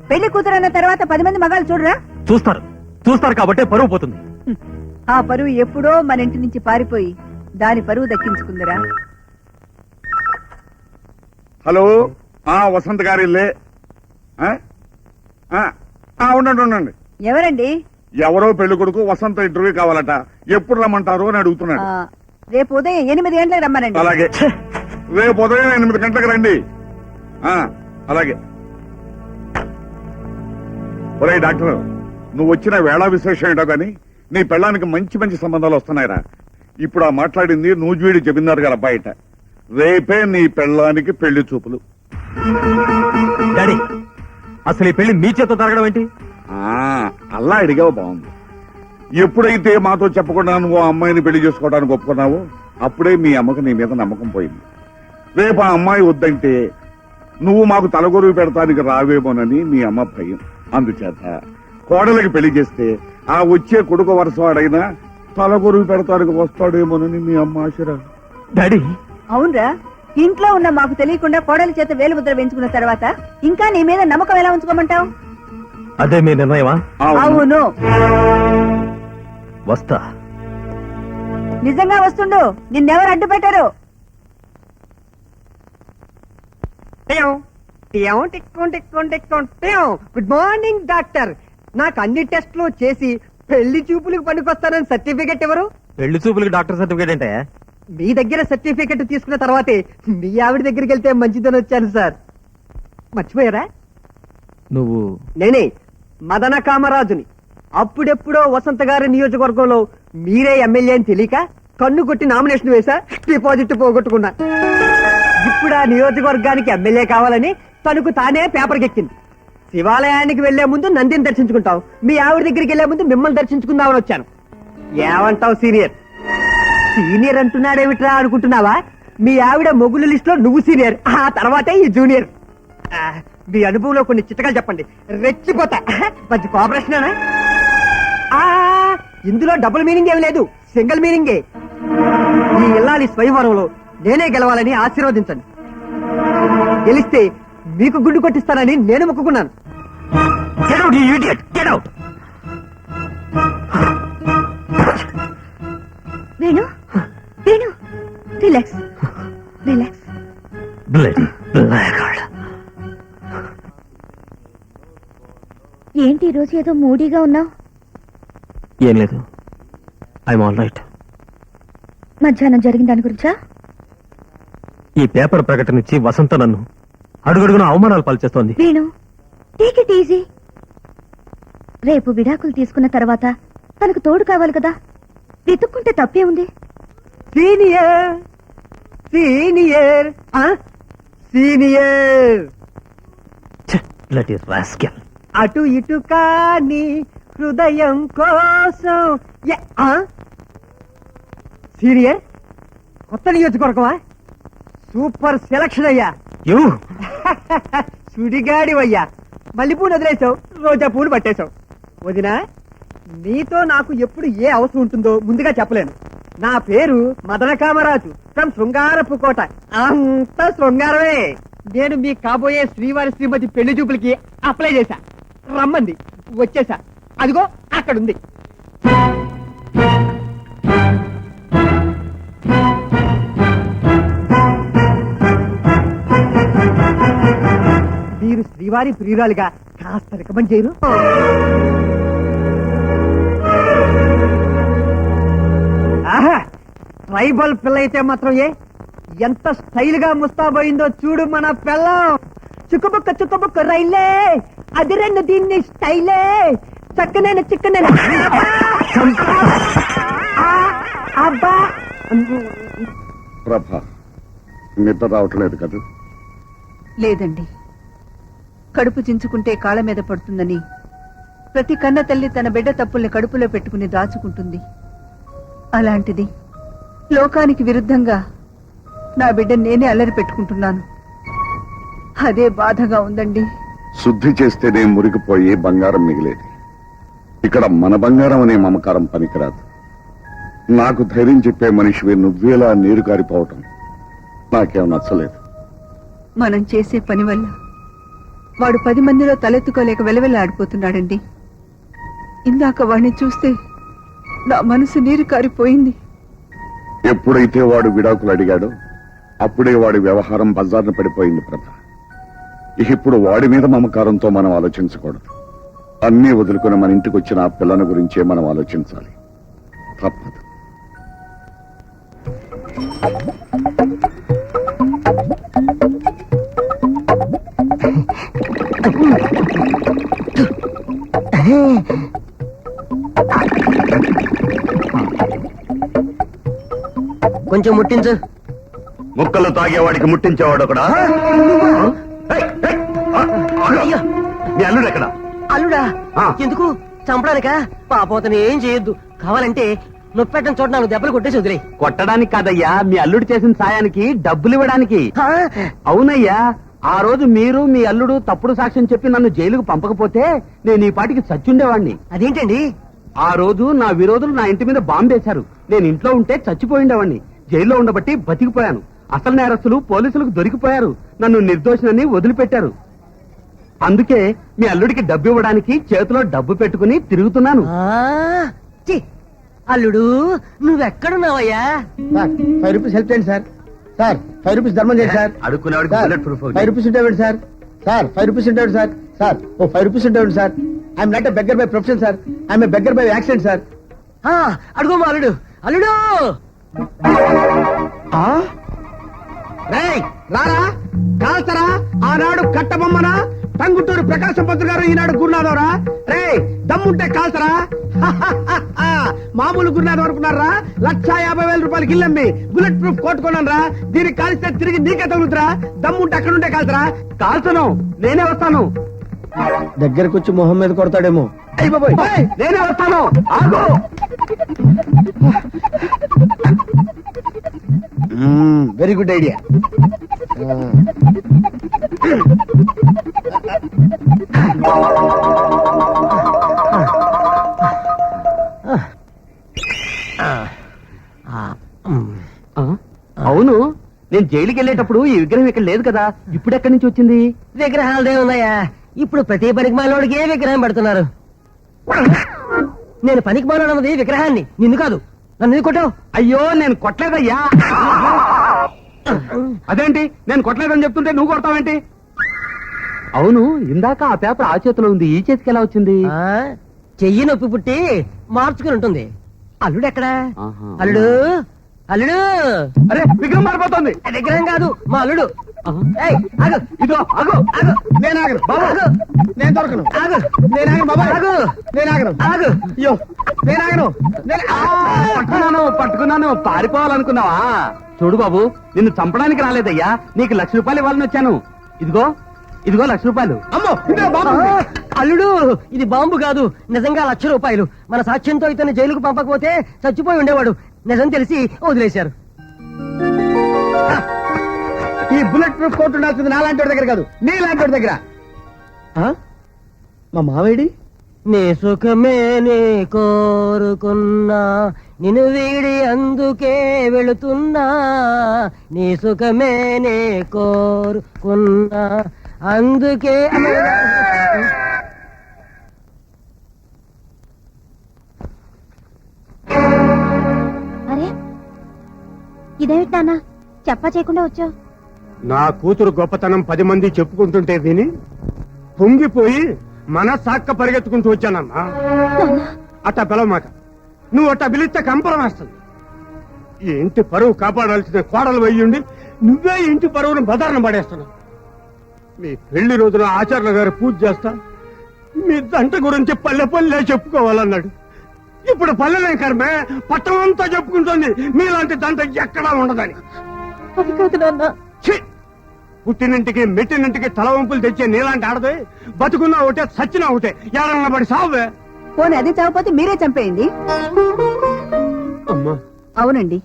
S9: పెళ్లి కూతురన్న తర్వాత 10 మంది మగాళ్ళు చూడరా?
S6: చూస్తారు కాబట్టే పరువు పోతుంది.
S9: ఆ పరువు ఎప్పుడో మన ఇంటి నుంచి పారిపోయి దాని పరువు దక్కించుకుందరా.
S4: హలో, వసంత్ గారి ఇల్లే? ఉండండి ఉండండి.
S9: ఎవరండి?
S4: ఎవరో పెళ్లి కొడుకు వసంత ఇంటర్వ్యూ కావాలట, ఎప్పుడు రమ్మంటారు అని అడుగుతున్నాడు.
S9: రేపు ఉదయం 8 గంటలకు రమ్మనండి.
S4: అలాగే, రేపు ఉదయం 8 గంటలకు రండి. అలాగే. ఒరే డాక్టర్, నువ్వు వచ్చిన వేళ విశేషం ఏంటో గాని నీ పెళ్ళానికి మంచి మంచి సంబంధాలు వస్తున్నాయిరా. ఇప్పుడు ఆ మాట్లాడింది నూజివీడి జమీందారు గారు బయట. రేపే నీ పెళ్ళానికి పెళ్లి చూపులు.
S6: డాడీ, అసలు ఈ పెళ్లి మీ చేత జరగడం ఏంటి?
S4: అలా అడిగావు, బాగుంది. ఎప్పుడైతే మాతో చెప్పకుండా నువ్వు ఆ అమ్మాయిని పెళ్లి చేసుకోవడానికి ఒప్పుకున్నావో అప్పుడే మీ అమ్మకు నీ మీద నమ్మకం పోయింది. రేపు ఆ అమ్మాయి వద్దంటే నువ్వు మాకు తలగొరువు పెడతానికి రావేమోనని మీ అమ్మ భయం. అందుచేత కోడలికి పెళ్లి చేస్తే ఆ వచ్చే కొడుకు వరుసవాడైనా తలగొరువు పెడతానికి వస్తాడేమోనని మీ అమ్మ ఆశరా.
S6: డాడీ,
S9: అవునరా, ఇంట్లో ఉన్న మాకు తెలియకుండా కోడలి చేత వేలు ముద్ర వేయించుకున్న తర్వాత ఇంకా నీ మీద నమ్మకం ఎలా ఉంచుకోమంటావు?
S6: అదే మీ నిర్ణయమా?
S9: అవును.
S6: వస్తా.
S9: నిజంగా వస్తుండు, నిన్నెవరు అడ్డు పెట్టారు?
S1: Good morning doctor. నాకు అన్ని టెస్టులు చేసి పెళ్లి చూపులకు పనికొస్తానని సర్టిఫికెట్ ఎవరు?
S6: పెళ్లి చూపులకి డాక్టర్ సర్టిఫికేట్ అంటే
S1: మీ దగ్గర సర్టిఫికెట్ తీసుకున్న తర్వాతే మీ ఆవిడ దగ్గరికి వెళ్తే మంచిదని వచ్చాను సార్. మర్చిపోయారా?
S6: నువ్వు
S1: నేనే మదన కామరాజుని. అప్పుడెప్పుడో వసంత గారి నియోజకవర్గంలో మీరే ఎమ్మెల్యే అని తెలియక కన్ను కొట్టి నామినేషన్ వేసా, డిపాజిట్ పోగొట్టుకున్నా. ఇప్పుడు ఆ నియోజకవర్గానికి ఎమ్మెల్యే కావాలని తనకు తానే పేపర్కి ఎక్కింది. శివాలయానికి వెళ్లే ముందు నందిని దర్శించుకుంటాం, మీ ఆవిడ దగ్గరికి వెళ్లే ముందు మిమ్మల్ని దర్శించుకుందామని వచ్చాను. ఏమంటావు సీనియర్? సీనియర్ అంటున్నాడేమిట్రా అనుకుంటున్నావా? మీ ఆవిడ మొగుల లిస్ట్ లో నువ్వు సీనియర్, ఆ తర్వాతే ఈ జూనియర్. మీ అనుభవంలో కొన్ని చిట్టకాలు చెప్పండి, రెచ్చిపోతా. మంచి కోఆపరేషన్. ఇందులో డబుల్ మీనింగ్ ఏమి లేదు, సింగిల్ మీనింగే. ఈ ఇల్లాలి స్వయంవరంలో నేనే గెలవాలని ఆశీర్వదించండి. గెలిస్తే మీకు గుండు కొట్టిస్తానని నేను మొక్కుకున్నాను.
S5: Venu Venu relax relax. ఏంటి ఈ రోజు ఏదో మూడీగా ఉన్నావు?
S6: ఏం లేదు, ఐఎమ్ ఆల్ రైట్.
S5: మధ్యాహ్నం జరిగిన దాని గురించా?
S6: ఈ పేపర్ ప్రకటన ఇచ్చి వసంత నన్ను అడుగడుగున అవమానాలు పాల్చేస్తోంది.
S5: Venu take it easy. రేపు విడాకులు తీసుకున్న తర్వాత తనకు తోడు కావాలి కదా, వెతుక్కుంటే తప్పే ఉంది.
S1: Senior senior senior.
S6: Bloody rascal.
S1: అటు ఇటు కాని హృదయం కోసం. సీనియర్ కొత్త నియోజకవర్గమా? సూపర్ సెలక్షన్ అయ్యా. సుడిగాడివయ్యా. మల్లెపూలు వదిలేసావు, రోజా పూలు పట్టేశావు. వదినా, నీతో నాకు ఎప్పుడు ఏ అవసరం ఉంటుందో ముందుగా చెప్పలేను. నా పేరు మదన కామరాజు ఫ్రమ్ శృంగారపు కోట. అంతా శృంగారమే. నేను మీ కాబోయే శ్రీవారి శ్రీమతి పెళ్లి చూపులకి అప్లై చేశా. రమ్మంది, వచ్చేసా. అదిగో అక్కడుంది. మీరు శ్రీవారి ప్రియురాలుగా కాస్త రికమెండ్ చేయరు? ఆహా, ట్రైబల్ పిల్ల అయితే మాత్రం ఎంత స్టైల్ గా ముస్తాబోయిందో చూడు మన పిల్లం. చుక్కబుక్క రైలే, అది రెండు దీన్ని స్టైలే. చక్కనైన చిక్కనైన అబ్బా.
S4: ప్రభ, నిద్ర రావట్లేదు కదా?
S9: లేదండి, కడుపు చించుకుంటే కాళ్ళ మీద పడుతుందని ప్రతి కన్న తల్లి తన బిడ్డ తప్పుల్ని కడుపులో పెట్టుకుని దాచుకుంటుంది. అలాంటిది లోకానికి విరుద్ధంగా నా బిడ్డ నేనే అల్లరి పెట్టుకుంటున్నాను. అదే బాధగా ఉందండి.
S4: శుద్ధి చేస్తేనే మురిగిపోయి బంగారం మిగిలేది. ఇక్కడ మన బంగారం అనే మమకారం పనికిరాదు. నాకు ధైర్యం చెప్పే మనిషివి నువ్వేలా నీరు కారిపోవటం నాకేం నచ్చలేదు.
S9: మనం చేసే పని వల్ల వాడు 10 మందిలో తలెత్తుకోలేక వెలవెల్లాడిపోతున్నాడండి. ఇందాక వాడిని చూస్తే నా మనసు నీరు కారిపోయింది.
S4: ఎప్పుడైతే వాడు విడాకులు అడిగాడో అప్పుడే వాడి వ్యవహారం బజార్ను పడిపోయింది ప్రభ. ఇప్పుడు వాడి మీద మమకారంతో మనం ఆలోచించకూడదు. అన్నీ వదులుకుని మన ఇంటికి వచ్చిన ఆ పిల్లని గురించే మనం ఆలోచించాలి. తప్పదు.
S1: కొంచెం ముట్టించు.
S10: ముక్కలు తాగేవాడికి ముట్టించేవాడు ఒకడా? మీ అల్లుడు ఎక్కడ?
S1: అల్లుడా? ఎందుకు చంపడానికా? పాపోతని ఏం చేయొద్దు. కావాలంటే నొప్పెట్టని చోట 4 దెబ్బలు కొట్టేసి వదిలే.
S10: కొట్టడానికి కాదయ్యా, మీ అల్లుడు చేసిన సాయానికి డబ్బులు ఇవ్వడానికి. అవునయ్యా, ఆ రోజు మీరు మీ అల్లుడు తప్పుడు సాక్ష్యం చెప్పి నన్ను జైలుకు పంపకపోతే నేను ఈ పాటికి చచ్చుండేవాణ్ణి.
S1: అదేంటండి?
S10: ఆ రోజు నా విరోధులు నా ఇంటి మీద బాంబేశారు. నేను ఇంట్లో ఉంటే చచ్చిపోయిండేవాణ్ణి. జైల్లో ఉండబట్టి బతికిపోయాను. అసలు నేరస్తులు పోలీసులకు దొరికిపోయారు. నన్ను నిర్దోషినని వదిలిపెట్టారు. అందుకే మీ అల్లుడికి డబ్బు ఇవ్వడానికి చేతిలో డబ్బు పెట్టుకుని తిరుగుతున్నాను.
S1: అల్లుడు, నువ్వెక్కడున్నావయ్యా? 5 రూపీస్ హెల్ప్ చేయండి సార్.
S10: సార్ 5 రూపీస్ ధర్మం చేయండి సార్.
S3: అడుక్కునేవాడికి
S10: సార్,
S3: bullet proof
S10: 5 రూపీస్ ఉంటాయండి సార్. సార్ 5 రూపీస్ ఉంటాయండి సార్. సార్ ఓ 5 రూపీస్ ఉంటాయండి sir. I'm not a beggar by profession sir. I'm a beggar by accident sir.
S1: అడుగు మా అల్లుడు. అల్లుడు
S10: రేయ్ రారా కాల్చరా. ఆనాడు కట్టబొమ్మనా టంగుటూరు ప్రకాశం పంతులు గారు, ఈనాడు గురునాథవరా. రే దమ్ముంటే కాల్చరా. మామూలు గురునాథం అనుకున్నారా? 1,50,000 రూపాయలకి ఇల్లమ్మి బుల్లెట్ ప్రూఫ్ కొట్టుకున్నాను రా. దీనికి కాల్స్తే తిరిగి నీకే తగులుతురా. దమ్ముంటే అక్కడుంటే కాల్చరా. కాల్చను, నేనే వస్తాను. దగ్గరకు వచ్చి మొహం మీద కొడతాడేమో. అయ్య బాబోయ్, నేనే వస్తాను. ఆగు. Very good idea. అవును, నేను జైలుకి వెళ్ళేటప్పుడు ఈ విగ్రహం ఇక్కడ లేదు కదా, ఇప్పుడు ఎక్కడి నుంచి వచ్చింది?
S1: విగ్రహాలదే ఉన్నాయా? ఇప్పుడు ప్రతి పనికి మాలోడికి ఏ విగ్రహం పెడుతున్నారు. నేను పనికి మాలోడన్నది విగ్రహాన్ని, నిన్ను కాదు. నన్ను ఎందుకు కొట్టావు?
S10: అయ్యో నేను కొట్టలేదయ్యా. అదేంటి నేను కొట్టలేదని చెప్తుంటే నువ్వు కొడతావేంటి? అవును, ఇందాక ఆ పేపర్ ఆ చేతిలో ఉంది, ఈ చేతికి ఎలా వచ్చింది?
S1: చెయ్యి నొప్పి పుట్టి మార్చుకుని ఉంటుంది. అల్లుడు ఎక్కడా?
S10: ఆహా.
S1: అల్లుడు, అల్లుడు.
S10: అరే విగ్రహం మారిపోతుంది.
S1: విగ్రహం కాదు, మా అల్లుడు. ఏయ్, ఆగు.
S10: ఇదో అగో
S1: ఆగు.
S10: నేను ఆగను బాబు,
S1: ఆగు.
S10: నేను దొరకను.
S1: ఆగు.
S10: నేను ఆగను బాబు,
S1: ఆగు.
S10: నేను ఆగను.
S1: ఆగు.
S10: అయ్యో నేను ఆగను. పట్టుకున్నాను. పారిపోవాలనుకున్నావా? చూడు బాబు, నిన్ను చంపడానికి రాలేదయ్యా, నీకు 1,00,000 రూపాయలు ఇవ్వాలని వచ్చాను. ఇదిగో ఇదిగో 1,00,000 రూపాయలు. అమ్మో ఇదే బాబు.
S1: అల్లుడు, ఇది బాంబు కాదు, నిజంగా 1,00,000 రూపాయలు. మన సాక్ష్యంతో ఇతను జైలుకు పంపకపోతే చచ్చిపోయి ఉండేవాడు. నిజం తెలిసి వదిలేశారు.
S10: ఈ బుల్లెట్ ప్రూఫ్ కోట్ ఉండాల్సింది నాలాంటి దగ్గర కాదు, నీ లాంటి దగ్గర. మా మావేడి?
S1: నీ సుఖమే నీ కోరుకున్నా, నిన్ను వీడి అందుకే వెళుతున్నా. నీ సుఖమే నీ కోరుకున్నా, అందుకే.
S5: అరే ఇదేమిటి నాన్న, చెప్పా చేయకుండా వచ్చావు?
S3: నా కూతురు గొప్పతనం 10 మంది చెప్పుకుంటుంటే విని పొంగిపోయి మనసాక్క పరిగెత్తుకుంటూ వచ్చానమ్మా. అట్టా పిలవమాక, నువ్వు అట్టా పిలిస్తే కంపరం వేస్తుంది. ఈ ఇంటి పరువు కాపాడాల్సిన కోడలు వెయ్యుండి నువ్వే ఇంటి పరువును బదారణ పడేస్తున్నావు. మీ పెళ్లి రోజున ఆచార్యుల గారు పూజ చేస్తా, మీ దంట గురించి పల్లె పల్లె చెప్పుకోవాలన్నాడు. ఇప్పుడు పల్లెలే కర్మే, పట్టణం అంతా చెప్పుకుంటుంది మీలాంటి దంట ఎక్కడా ఉండదని.
S1: అది కాదు నాన్న.
S3: ఛీ! పుట్టినింటికి మెట్టినింటికి తల వంపులు తెచ్చే నీలాంటి ఆడదే, బతుకున్నా ఒకటే సచ్చినా ఒకటే, ఏడన్నా పడి సావే.
S9: పోనీ అది చావపోతే మీరే చంపేయండి.
S3: అమ్మా,
S9: అవునండి,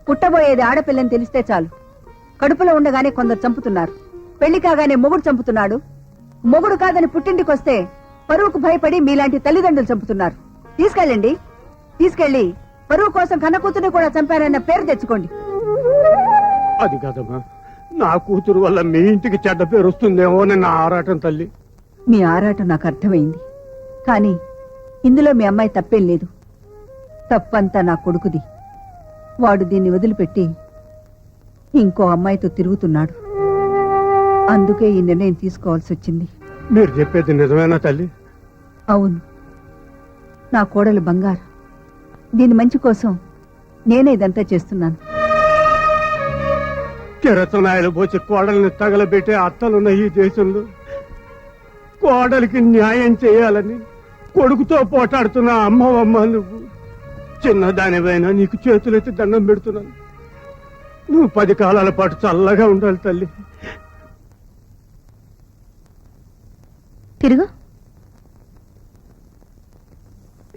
S9: పుట్టబోయేది ఆడపిల్లని తెలిస్తే చాలు, కడుపులో ఉండగానే కొందరు చంపుతున్నారు. పెళ్లి కాగానే మొగుడు చంపుతున్నాడు. మొగుడు కాదని పుట్టింటికొస్తే పరువుకు భయపడి మీలాంటి తల్లిదండ్రులు చంపుతున్నారు. తీసుకెళ్ళండి, తీసుకెళ్లి పరువు కోసం కన్న కూతురు కూడా చంపారన్న పేరు తెచ్చుకోండి.
S3: అది కాదమ్మా, నా కూతురు వల్ల మీ ఇంటికి చెడ్డ పేరు వస్తుందేమో అని నా ఆరాటం తల్లి.
S9: మీ ఆరాటం నాకు అర్థమైంది, కానీ ఇందులో మీ అమ్మాయి తప్పేం లేదు. తప్పంతా నా కొడుకుది. వాడు దీన్ని వదిలిపెట్టి ఇంకో అమ్మాయితో తిరుగుతున్నాడు. అందుకే ఈ నిర్ణయం తీసుకోవాల్సి వచ్చింది.
S3: మీరు చెప్పేది నిజమేనా తల్లి?
S9: అవును, నా కోడలు బంగారు. దీని మంచి కోసం నేనే ఇదంతా చేస్తున్నాను.
S3: కిరసనాయలు పోసి కోడల్ని తగలబెట్టే అత్తలున్న ఈ దేశంలో కోడలికి న్యాయం చేయాలని కొడుకుతో పోటాడుతున్న అమ్మవమ్మ నువ్వు. చిన్నదానివైనా నీకు చేతులెత్తి దండం పెడుతున్నాను. నువ్వు 10 కాలాల పాటు చల్లగా ఉండాలి తల్లి.
S5: తిరుగు.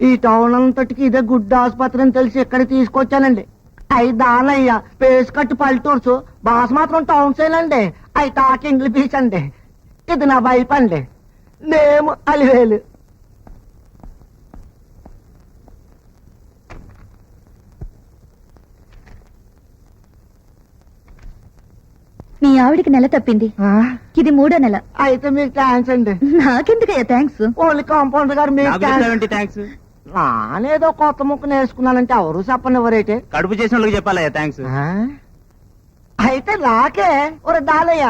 S10: ఈ టౌన్ అంతటికి ఇదే గుడ్డ ఆసుపత్రి అని తెలిసి ఇక్కడ తీసుకొచ్చానండి. అయి దానయ్య పేస్ కట్టు పల్లెటూర్సు, బాస్ మాత్రం టౌన్ సైల్ అండి. అయి టాక్ ఇంగ్లీష్ బీచ్ అండి. ఇది నా వైఫ్ అండి, నేమ్ అలివేలు.
S5: మీ ఆవిడికి నెల తప్పింది, ఇది 3వ నెల.
S10: అయితే మీకు థ్యాంక్స్ అండి.
S5: నాకెందుకయ్యా థ్యాంక్స్?
S10: ఓన్లీ కాంపౌండర్ గారు మీకు
S2: థ్యాంక్స్.
S10: నానేదో కొత్త ముక్క నేర్చుకున్నానంటే ఎవరు చెప్పనివ్వరైతే.
S2: కడుపు చేసిన వాళ్ళకి చెప్పాలయ్యా థ్యాంక్స్.
S1: అయితే నాకే ఒక దాలయ్య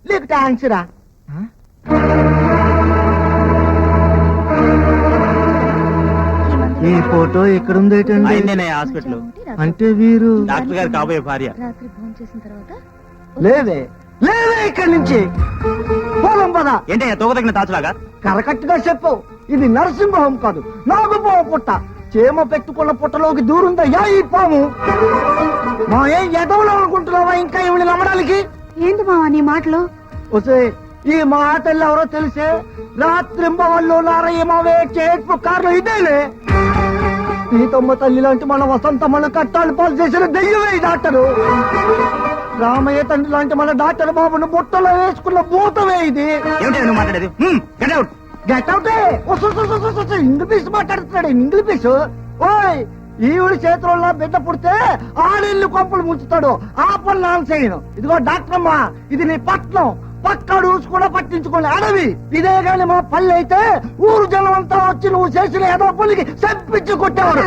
S1: నీకు థ్యాంక్స్ రా. ఈ ఫోటో ఎక్కడుందేటండి?
S6: హాస్పిటల్
S1: అంటే వీరు
S6: డాక్టర్ గారు కాబోయే భార్య.
S5: రాత్రి భోజనం చేసిన తర్వాత
S1: లేవే లేవే ఇక్కడి నుంచి పోలం పద.
S6: ఏంటయ్యా తోగదగిన తాచులాగా?
S1: కరకట్టుగా చెప్పు, ఇది నరసింహం కాదు నాగుపాము పుట్ట. చేమ పెట్టుకున్న పుట్టలోకి దూరుందయ్యా ఈ పాము. మా ఏం ఎదవలో అనుకుంటున్నావా ఇంకా ఇవిని నమ్మడానికి?
S9: ఏంటి మావా నీ మాటలు?
S1: వసే ఈ మాటలు ఎవరో తెలిసే రాత్రింబవల్లో నారయ్య మావే చేట్పు కార్లు ఇదేలే. సీతమ్మ తల్లి లాంటి మన వసంతమ్మను కట్టాలు పాలు చేసిన దెయ్యమే ఈ డాక్టరు. రామయ్య తండ్రి లాంటి మన డాక్టర్ బాబును బుట్టలో వేసుకున్న భూతమే ఇది.
S6: ఏమిటయ్యా నువ్వు మాట్లాడేది? Get out.
S1: గెట్ అవుటే ఇంగ్లీష్ మాట్లాడుతున్నాడు. ఇంగ్లీష్ ఓయ్ ఈవిడి చేతుల్లో బిడ్డ పుడితే ఆడిల్లు కొంపలు ముంచుతాడు. ఆ పనులు నాన్న చేయను. ఇదిగో డాక్టర్ అమ్మా, ఇది నీ పట్నం. పక్కడు కూడా పట్టించుకోండి అడవి. ఇదే గాని మా పల్లె అయితే ఊరు జనం అంతా వచ్చి నువ్వు చేసిన ఏదో పల్లికి చెప్పించి కొట్టేవాడు.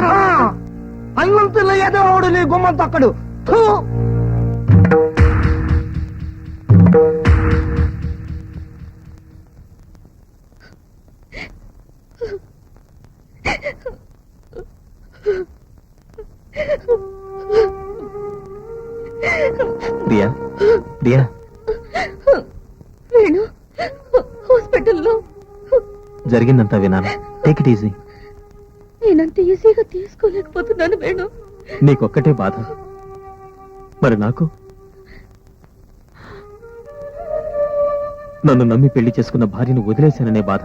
S1: అన్నం తిన్న ఏదో వాడు నీ గుమ్మం తక్కడు. థూ.
S6: ప్రియా ప్రియా
S5: వేణు హాస్పిటల్లో
S6: జరిగిందంతా వినాలి. Take it easy.
S5: నేనంత ఈజీగా తీసుకోలేకపోతున్నాను వేణు.
S6: నీకొక్కటే బాధ, మరి నాకు? నన్ను నమ్మి పెళ్లి చేసుకున్న భార్యను వదిలేశాననే బాధ.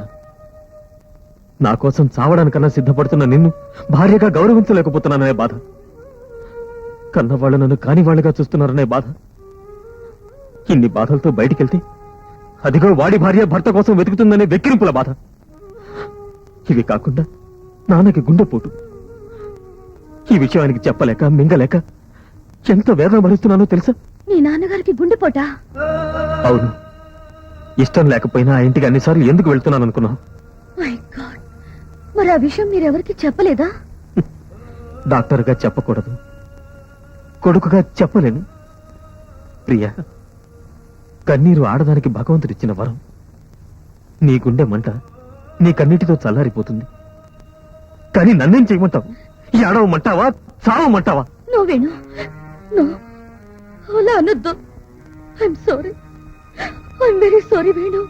S6: నా కోసం చావడానికన్నా సిద్ధపడుతున్న నిన్ను భార్యగా గౌరవించలేకపోతున్నాననే బాధ. కన్నవాళ్ళు నన్ను కానివాళ్లుగా చూస్తున్నారనే బాధ. ఇన్ని బాధలతో బయటికెళ్తే అదిగో వాడి భార్య భర్త కోసం వెతుకుతుందనే వెక్కిరింపుల బాధ. ఇవి కాకుండా నాన్నకి గుండెపోటు. ఈ విషయానికి చెప్పలేక మింగలేక ఎంత వేదన భరిస్తున్నానో తెలుసా?
S5: నీ నాన్నగారికి గుండెపోటా?
S6: అవును. ఇష్టం లేకపోయినా ఆ ఇంటికి అన్నిసార్లు ఎందుకు వెళ్తున్నాను అనుకున్నావు?
S5: మై గాడ్, మరి ఆ విషయం మీరెవరికి చెప్పలేదా?
S6: డాక్టర్గా చెప్పకూడదు, కొడుకుగా చెప్పలేను. ప్రియా, కన్నీరు ఆడదానికి భగవంతుడిచ్చిన వరం. నీ గుండె మంట నీ కన్నీటితో చల్లారిపోతుంది. కానీ నన్నేం చేయమంటావు? ఏడవమంటావా, చావమంటావా?
S5: నువ్వేను అలా అనొద్దు. I'm sorry, I'm very sorry Venu.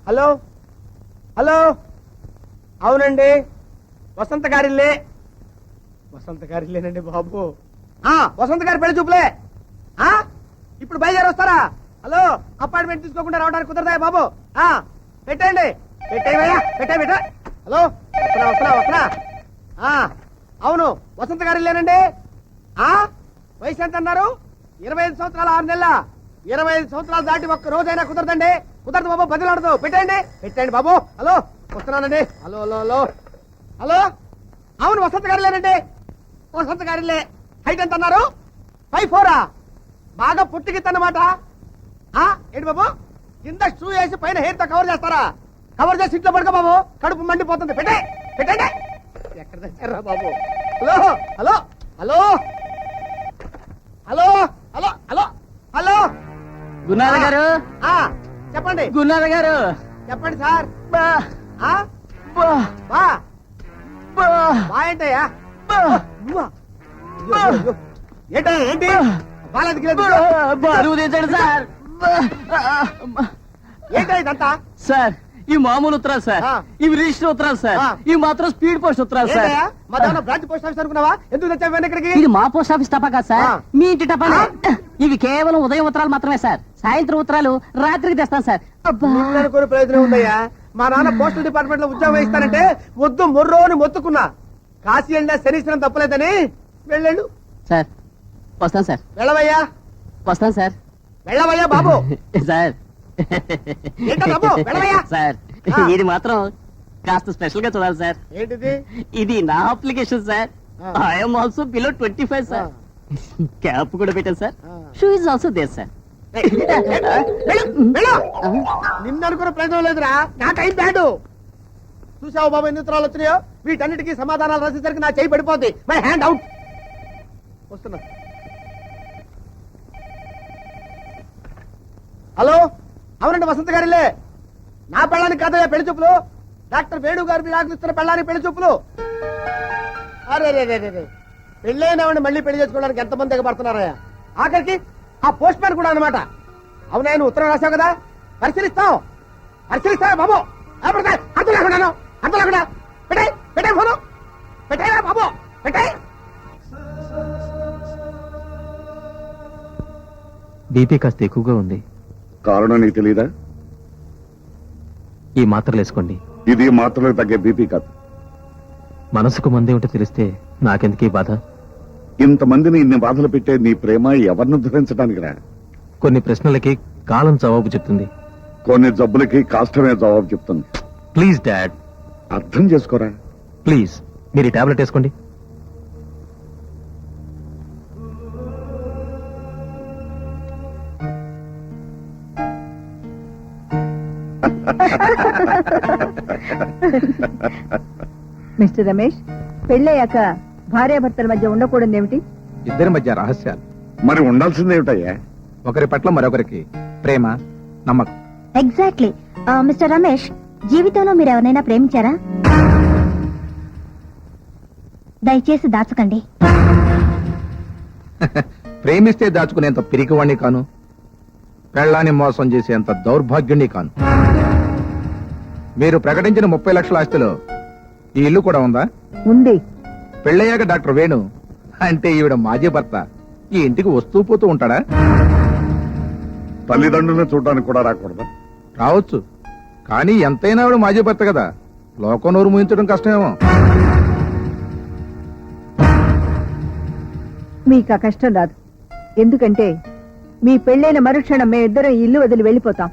S1: Hello hello, అవునండి వసంత గారిల్లే. వసంత గారిల్లేనండి బాబు. వసంత గారి పెళ్లి చూపులే. ఇప్పుడు బయలుదేరి వస్తారా? హలో, అపాయింట్మెంట్ తీసుకోకుండా రావడానికి కుదరదా బాబు? పెట్టండి, పెట్టేవయ్యా, పెట్ట. హలో, వస్తున్నా. అవును, వసంత గారిల్లేనండి. వయసు ఎంత అన్నారు? 25 సంవత్సరాలు 6 నెలల. 25 సంవత్సరాలు దాటి ఒక్క రోజైనా కుదరదండి. కుదరదు బాబు, బదిలాడదు. పెట్టండి బాబు. హలో, వస్తున్నానండి. హలో హలో హలో హలో, అవును వసంత గారిలేనండి. వసంత గారిలే. హైట్ ఎంత అన్నారు? 5'4". బాగా పుట్టిగిత్తన్నమాట. ఏంటి బాబు, కింద షూ వేసి పైన హెయిర్ తో కవర్ చేస్తారా? కవర్ చేసి ఇంట్లో పడుకో బాబు, కడుపు మండిపోతుంది. పెట్టండి. ఎక్కడ తెచ్చారా బాబు? Hello hello hello hello hello hello hello,
S2: Gunnara గారు,
S1: చెప్పండి.
S2: గున్నార గారు,
S1: చెప్పండి సార్. ఏంటయ్యా? ఏంటి
S2: బరువు దించండి సార్.
S1: ఏంటో ఇదంతా?
S2: సార్, ఈ మామూలు ఉత్తరాలు సార్, ఇవి రిజిస్టర్ ఉత్తరాలు సార్, ఇవి మాత్రం స్పీడ్ పోస్ట్ ఉత్తరాలు సార్.
S1: మా దాంట్లో బ్రాంచ్ పోస్ట్ ఆఫీస్ అనుకున్నావా? ఎందుకు తెచ్చావు ఇక్కడికి?
S2: ఇది మా పోస్ట్ ఆఫీస్ తప్ప కాదు సార్, మీ ఇంటి టపాలే. ఇవి కేవలం ఉదయం ఉత్తరాలు మాత్రమే సార్. సాయంత్రం ఉత్తరాలు రాత్రికి తెస్తాను సార్.
S1: కొన్ని ప్రయోజనం ఉందయ్యా. మా నాన్న పోస్టల్ డిపార్ట్మెంట్ లో ఉద్యోగం ఇస్తానంటే వద్దు మొర్రో అని మొత్తుకున్నా. కాశీ వెళ్ళినా శనీశ్వరం తప్పలేదని వెళ్ళాడు
S2: సార్. వస్తాను సార్.
S1: వెళ్ళవయ్యా.
S2: వస్తాను సార్.
S1: వెళ్ళవయ్యా బాబు.
S2: సార్
S1: బాబు వెళ్ళవయ్యా.
S2: సార్, ఇది మాత్రం కాస్త స్పెషల్ గా చూడాలి సార్.
S1: ఏంటిది?
S2: ఇది నా application sir. I'm also below 25 sir. Cap కూడా పెట్టాను sir. Shoe is also there sir.
S10: నిన్ను అనుకున్న ప్రయోజనం లేదురా, నా టైం బ్యాడు. చూసావు బాబు ఎన్ని ఉత్తరాలు వచ్చినాయో, వీటన్నిటికీ సమాధానాలు రాసేసరికి నా చేయి పడిపోద్ది. My hand out. వస్తున్నా. హలో, అవునండి వసంత గారిలే. నా పెళ్ళానికి కాదయ్యా పెళ్లి చూపులు. డాక్టర్ వేణు గారు విడాకులు ఇస్తున్న పెళ్ళానికి పెళ్లి చూపులు. అరే రే రే రే, పెళ్ళైనవాడిని మళ్ళీ పెళ్లి చేసుకోవడానికి ఎంతమంది దిగబడుతున్నారయ్యా. ఆఖరికి ఆ పోస్ట్ మ్యాన్ కూడా అనమాట. అవునా, నువ్వు ఉత్తరం రాసావు కదా, పరిశీలిస్తావు బాబు. అర్థం లేకుండా పెట్టే ఫోను పెట్టేరా బాబు, పెట్టే.
S6: బీపీ కాస్త ఎక్కువగా ఉంది.
S4: కారణం నీకు తెలీదా?
S6: ఈ మాత్రలు వేసుకోండి.
S4: ఇది మాత్రమే తగ్గే బీపీ కాదు.
S6: మనసుకు మందేమిటో తెలిస్తే నాకెందుకీ బాధ?
S4: ఇంతమందిని ఇన్ని బాధలు పెట్టే నీ ప్రేమ ఎవరిని ధరించడానికి రా.
S6: కొన్ని ప్రశ్నలకి కాలం జవాబు చెప్తుంది.
S4: కొన్ని జబ్బులకి కాష్టమే జవాబు చెప్తుంది.
S6: ప్లీజ్ డాడ్,
S4: అర్థం చేసుకోరా.
S6: ప్లీజ్ మీరు ఈ టాబ్లెట్ వేసుకోండి.
S9: మిస్టర్ రమేష్, పెళ్ళయ్యాక భార్యాభర్తల మధ్య ఉండకూడదు ఏమిటి?
S10: ఇద్దరి మధ్య రహస్యాలు.
S4: మరి ఉండాల్సిందేమిటయ్యా?
S10: ఒకరి పట్ల మరొకరికి ప్రేమ, నమ్మకం.
S5: ఎగ్జాక్ట్లీ. మిస్టర్ రమేష్, జీవితంలో మీరు ఎవరైనా ప్రేమించారా? దయచేసి దాచకండి.
S10: ప్రేమిస్తే దాచుకునేంత పిరికివాణ్ణి కాను, పెళ్ళాన్ని మోసం చేసేంత దౌర్భాగ్యుణ్ణి కాను. మీరు ప్రకటించిన 30 లక్షల ఆస్తిలో ఈ ఇల్లు కూడా ఉందా?
S9: ఉంది.
S10: పెళ్ళయ్యాక డాక్టర్ వేణు అంటే ఈవిడ మాజీ భర్త ఈ ఇంటికి వస్తూ పోతూ ఉంటాడా?
S4: తల్లిదండ్రులను చూడడానికి కూడా రాకూడదా?
S10: రావచ్చు, కానీ ఎంతైనా ఆవిడ మాజీ భర్త కదా, లోకం నోరు ముయించడం కష్టమేమో.
S9: మీకు ఆ కష్టం రాదు. ఎందుకంటే మీ పెళ్ళైన మరుక్షణం మేమిద్దరం ఈ ఇల్లు వదిలి వెళ్ళిపోతాం.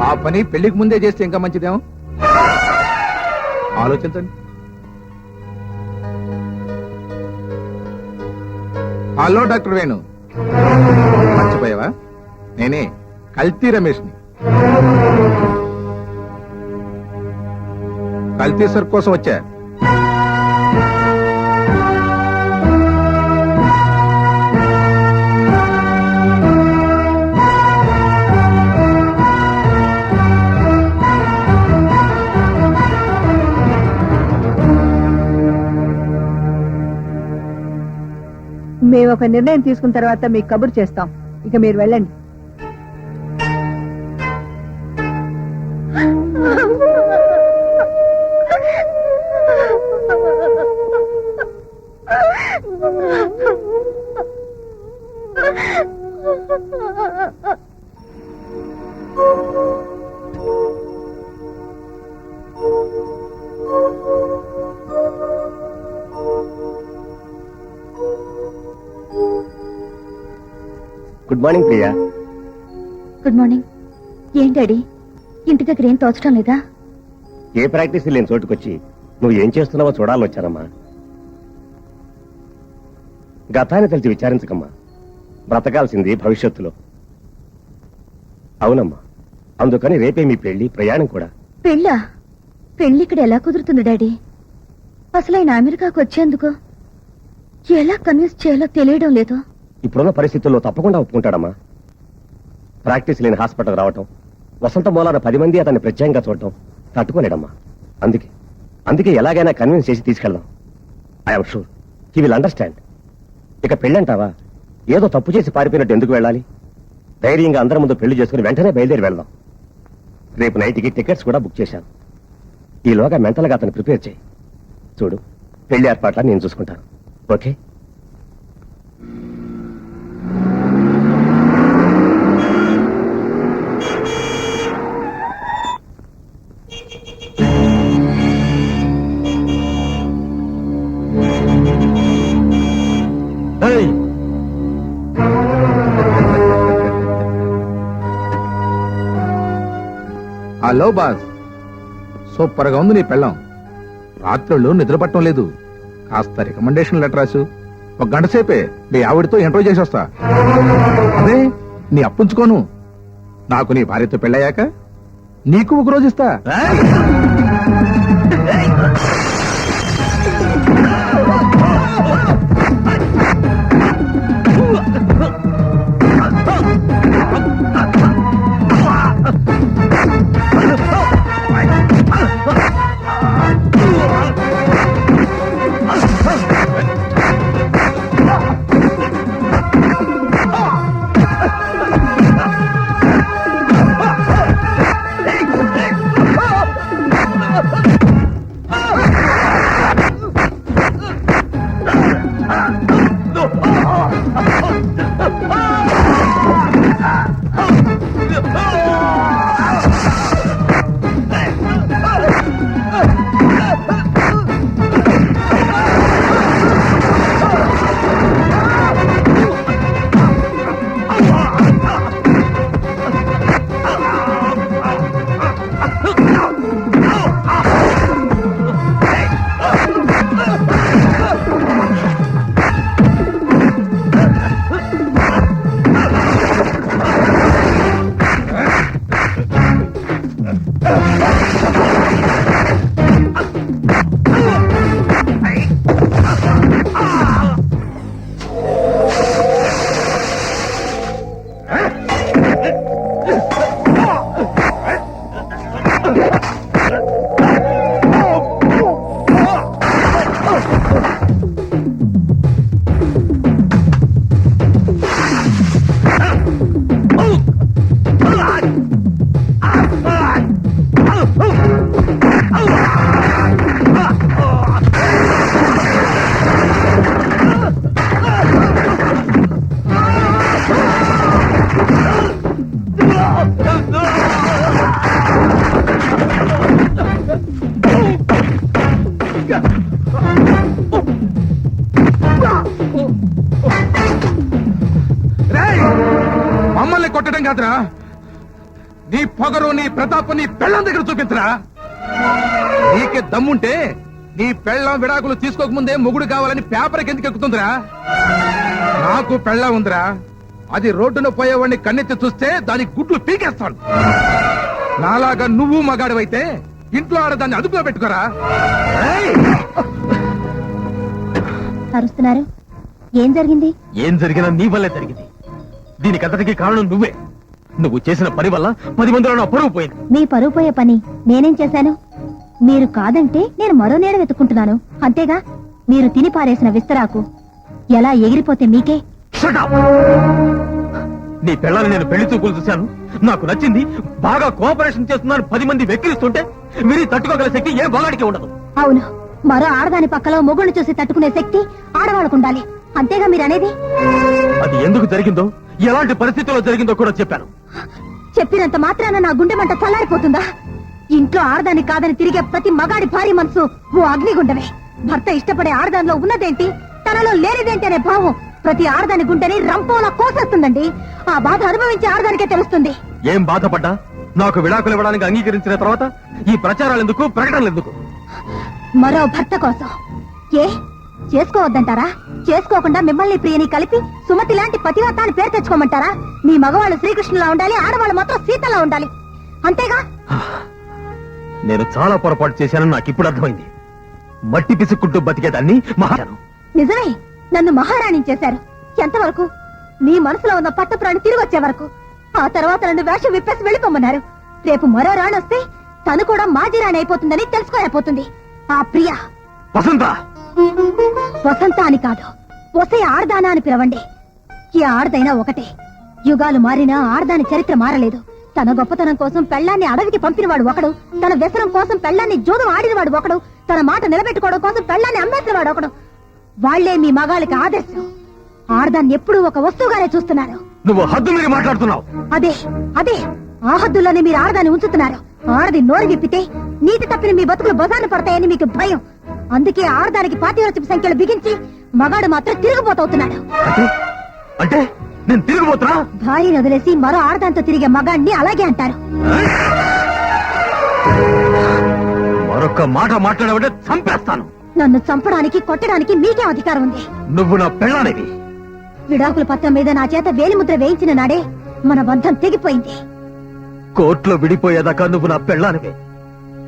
S10: ఆ పని పెళ్లికి ముందే చేస్తే ఇంకా మంచిదేమో. ఆలోచించండి. హలో డాక్టర్ వేణు, మర్చిపోయావా? నేనే కల్తీ రమేష్ని. కల్తీ సర్ కోసం వచ్చా.
S9: మేము ఒక నిర్ణయం తీసుకున్న తర్వాత మీకు కబురు చేస్తాం. ఇక మీరు వెళ్ళండి.
S3: Good morning Priya.
S5: Good morning. ఏం డాడీ, ఇంటి దగ్గర ఏం తోచడం లేదా?
S3: ఏ ప్రాక్టీస్ లేని చోటుకొచ్చి నువ్వు ఏం చేస్తున్నావో చూడాలని వచ్చానమ్మా. గతాన్ని తెలిసి విచారించకమ్మా, బ్రతకాల్సింది భవిష్యత్తులో. అవునమ్మా, అందుకని రేపే మీ పెళ్లి, ప్రయాణం కూడా.
S5: పెళ్ళా? పెళ్లి ఇక్కడ ఎలా కుదురుతుంది డాడీ? అసలు ఆయన అమెరికాకు వచ్చేందుకు ఎలా కన్విన్స్ చేయాలో తెలియడం లేదు.
S3: ఇప్పుడున్న పరిస్థితుల్లో తప్పకుండా ఒప్పుకుంటాడమ్మా. ప్రాక్టీస్ లేని హాస్పిటల్ రావటం, వసంత మూలాన 10 మంది అతన్ని ప్రత్యేకంగా చూడటం తట్టుకోలేడమ్మా. అందుకే ఎలాగైనా కన్విన్స్ చేసి తీసుకెళ్దాం. I'm sure he will understand. ఇక పెళ్ళంటావా, ఏదో తప్పు చేసి పారిపోయినట్టు ఎందుకు వెళ్ళాలి? ధైర్యంగా అందరి ముందు పెళ్లి చేసుకుని వెంటనే బయలుదేరి వెళ్దాం. రేపు నైట్కి టికెట్స్ కూడా బుక్ చేశాను. ఈలోగా మెంటల్గా అతను ప్రిపేర్ చేయి. చూడు, పెళ్లి ఏర్పాట్లా నేను చూసుకుంటాను. ఓకే?
S10: హలో బాస్, సూపర్ గా ఉంది నీ పెళ్ళం. రాత్రుళ్ళు నిద్ర పట్టడం లేదు. కాస్త రికమెండేషన్ లెటర్ రాసు,
S11: ఒక గంట సేపే మీ ఆవిడతో ఇంటర్వ్యూ చేసి వస్తా. అదే నీ అప్పుంచుకోను. నాకు నీ భార్యతో పెళ్ళయ్యాక నీకు ఒక రోజు ఇస్తా. మమ్మల్ని కొట్టడం కాదురా, నీ పొగరు నీ ప్రతాపం నీ పెళ్ళం దగ్గర చూపించరా. నీకే దమ్ముంటే నీ పెళ్ళం విడాకులు తీసుకోకముందే మొగుడు కావాలని పేపర్కి ఎందుకు ఎక్కుతుందిరా? నాకు పెళ్ళం ఉందిరా, అది రోడ్డున పోయేవాడిని కన్నెత్తి చూస్తే దానికి గుడ్లు పీకేస్తాను. నాలాగా నువ్వు మగాడివైతే ఇంట్లో ఆడదాన్ని అదుపులో పెట్టుకోరా.
S5: అరుస్తున్నారు, ఏం జరిగింది?
S6: ఏం జరిగినా నీ వల్లే జరిగింది. దీనికంతటికి కారణం నువ్వే. నువ్వు చేసిన పని వల్ల 10 మందిలో నా పరువు పోయింది.
S5: మీ పరువు పోయే పని నేనేం చేశాను? మీరు కాదంటే నేను మరో నీడ వెతుక్కుంటున్నాను, అంతేగా. మీరు తిని పారేసిన విస్తరాకు ఎలా ఎగిరిపోతే మీకే.
S6: Shut up! నీ పెళ్ళాన్ని నేను పెళ్లి చూపులు చూశాను, నాకు నచ్చింది, బాగా కోఆపరేషన్ చేస్తున్నాను 10 మంది వెక్కిరిస్తుంటే మీరు తట్టుకోగల శక్తి ఏ బాగాడికి ఉండదు.
S5: అవును, మరో ఆడదాని పక్కలో మొగుళ్ళు చూసి తట్టుకునే శక్తి ఆడవాళ్ళకు ఉండాలి, అంతేగా మీరనేది.
S6: అది ఎందుకు జరిగిందో, ఎలాంటి పరిస్థితుల్లో జరిగిందో కూడా చెప్పాను.
S5: చెప్పినంత మాత్రాన నా గుండె మంట చల్లారిపోతుందా? ఇంట్లో ఆడదాని కాదని తిరిగే ప్రతి మగాడి భారీ మనసు ఓ అగ్నిగుండమే. భర్త ఇష్టపడే ఆడదానిలో ఉన్నదేంటి, తనలో లేనిదేంటి అనే భావం ప్రతి ఆడదాని గుండెని రంపోలా కోసేస్తుందండి. ఆ బాధ అనుభవించే ఆడదానికే తెలుస్తుంది.
S6: ఏం బాధపడ్డా నాకు విడాకులు ఇవ్వడానికి అంగీకరించిన తర్వాత ఈ ప్రచారాలు ఎందుకు, ప్రకటనలు ఎందుకు?
S5: మరో భర్త కోసం. ఏ చేసుకోవద్దంటారా? చేసుకోకుండా మిమ్మల్ని ప్రియని కలిపి సుమతి లాంటి పతివ్రతాన్ని పేరు తెచ్చుకోమంటారా? మీ మగవాళ్ళు శ్రీకృష్ణులా ఉండాలి, ఆడవాళ్ళు మాత్రం సీతలా ఉండాలి, అంతేగా.
S6: నేను చాలా పొరపాటు చేశానని నాకు ఇప్పుడు అర్థమైంది. మట్టి పిసుక్కుంటూ బతికేదాన్ని మహారాణి.
S5: నిజమే, నన్ను మహారాణి చేశారు. ఎంతవరకు? మీ మనసులో ఉన్న పట్టపురాణి తిరిగి వచ్చే వరకు. ఆ తర్వాత నన్ను వేషం విప్పేసి వెళ్ళిపోమన్నారు. రేపు మరో రాణి వస్తే తను కూడా మాజీ రాణి అయిపోతుందని తెలుసుకోలేకపోతుంది. ఆ ప్రియ
S6: వసంత.
S5: వసంత అని కాదు, వసే ఆడదానా అని పిలవండి. ఈ ఆడదైనా ఒకటే. యుగాలు మారినా ఆడదాని చరిత్ర మారలేదు. తన గొప్పతనం కోసం పెళ్లాన్ని అడవికి పంపినవాడు ఒకడు, తన వ్యసనం కోసం పెళ్లాన్ని జూదం ఆడినవాడు ఒకడు, తన మాట నిలబెట్టుకోవడం కోసం పెళ్లాన్ని అమ్మేసిన వాడు ఒకడు. వాళ్లే మీ మగాళ్ళకి ఆదర్శం. ఆడదాన్ని ఎప్పుడూ ఒక వస్తువుగానే చూస్తున్నారు.
S6: నువ్వు హద్దు మీరు మాట్లాడుతున్నావు.
S5: అదే అదే ఆ హద్దుల్లోనే మీరు ఆడదాన్ని ఉంచుతున్నారు. ఆడది నోరు విప్పితే నీతి తప్పిన మీ బతుకులు బజార్లు పడతాయని మీకు భయం. అందుకే ఆడదానికి పాతివ్రత్యపు సంఖ్యలు బిగించి మగాడు మాత్రం తిరుగుబోతవుతున్నాడు.
S6: అంటే నేను తిరిగిపోతున్నా?
S5: భార్యను వదిలేసి మరో ఆడదాంతో తిరిగే మగాడిని అలాగే అంటారు.
S6: మరొక్క మాట మాట్లాడమంటే చంపేస్తాను.
S5: నన్ను చంపడానికి కొట్టడానికి మీకే అధికారం ఉంది.
S6: నువ్వు నా పెళ్ళానివి.
S5: విడాకుల పత్రం మీద నా చేత వేలిముద్ర వేయించిన నాడే మన బంధం తెగిపోయింది.
S6: కోర్టులో విడిపోయేదాకా నువ్వు నా పెళ్ళానివి.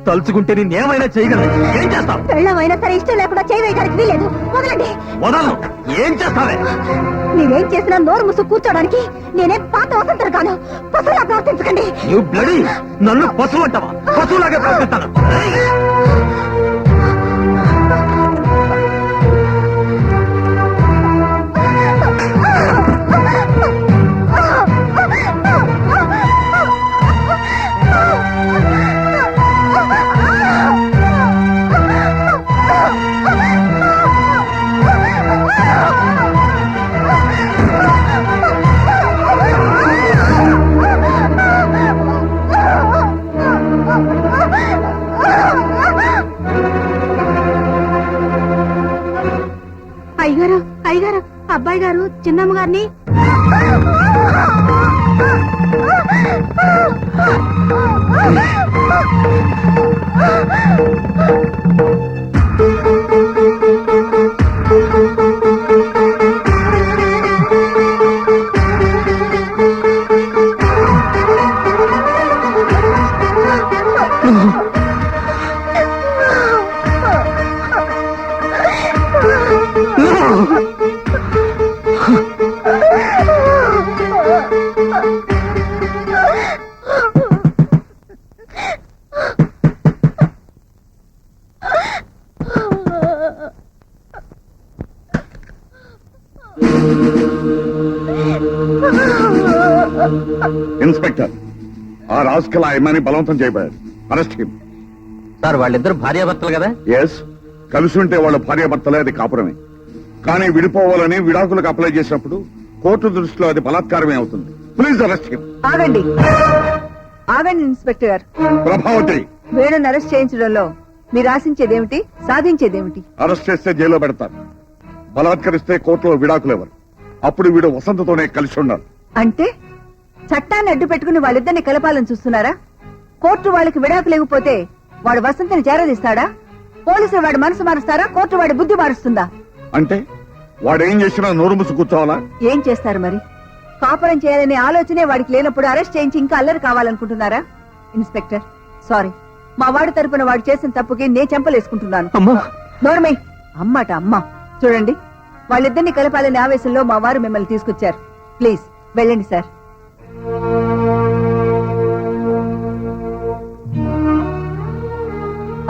S6: తలుచుకుంటే నేనేమైనా చేయగలను. ఏం చేస్తావు?
S5: పెళ్ళమైనా సరే ఇష్టం లేకుండా చేయవేయడానికి వీలేదు. వదలండి.
S6: వదలను. ఏం చేస్తావే?
S5: మీరేం చేసినా నోరు ముసు కూర్చోడానికి నేనే పాత వసంతరు కాను. పశువులా ప్రవర్తించకండి.
S6: నువ్వు బ్లడీ నన్ను పశువు అంటావా? పశువులాగా ప్రవర్తిస్తాను.
S5: అయ్యగారు, అయ్యగారు, అబ్బాయి గారు చిన్నమ్మ గారిని
S4: ఇన్స్పెక్టర్, ఆ రాస్కల్ ఆయమని బలవంతం చేయబోయారు. Arrest him.
S6: సార్ వాళ్ళిద్దరు భార్యాభర్తలు కదా?
S4: ఎస్, కలిసి ఉంటే వాళ్ళ భార్యాభర్తలే, అది కాపురమే. కానీ విడిపోవాలని విడాకులకు అప్లై చేసినప్పుడు కోర్టు దృష్టిలో అది బలాత్కారమే అవుతుంది. Please arrest him.
S9: ఆగండి, ఆగండి ఇన్స్పెక్టర్ గారు.
S4: ప్రభావతి,
S9: వేణుని అరెస్ట్ చేయించడంలో మీరు ఆశించేదేమిటి, సాధించేదేమిటి?
S4: అరెస్ట్ చేస్తే జైల్లో పెడతారు. బలాత్కరిస్తే కోర్టులో విడాకులు ఎవరు? అప్పుడు వీడు వసంతతోనే కలిసి ఉండాలి.
S9: అంటే చట్టాన్ని అడ్డు పెట్టుకుని వాళ్ళిద్దరిని కలపాలని చూస్తున్నారా? కోర్టు వాళ్ళకి విడాకు లేకపోతే వాడు వసంతని చేరదీస్తాడా? పోలీసులు వాడి మనసు మారుస్తారా? కోర్టు వాడి బుద్ధి మారుస్తుందా?
S4: అంటే వాడేం చేసినా నోరు ముసు కూర్చోవాలా?
S9: ఏం చేస్తారు మరి? కాపురం చేయాలనే ఆలోచనే వాడికి లేనప్పుడు అరెస్ట్ చేయించి ఇంకా అల్లరి కావాలనుకుంటున్నారా? ఇన్స్పెక్టర్, సారీ, మా వాడి తరపున వాడు చేసిన తప్పుకి నేను చెంపలేసుకుంటున్నాను. నోర్మై, అమ్మట అమ్మ. చూడండి, వాళ్ళిద్దరిని కలపాలనే ఆవేశంలో మా వారు మిమ్మల్ని తీసుకొచ్చారు. ప్లీజ్ వెళ్ళండి సార్.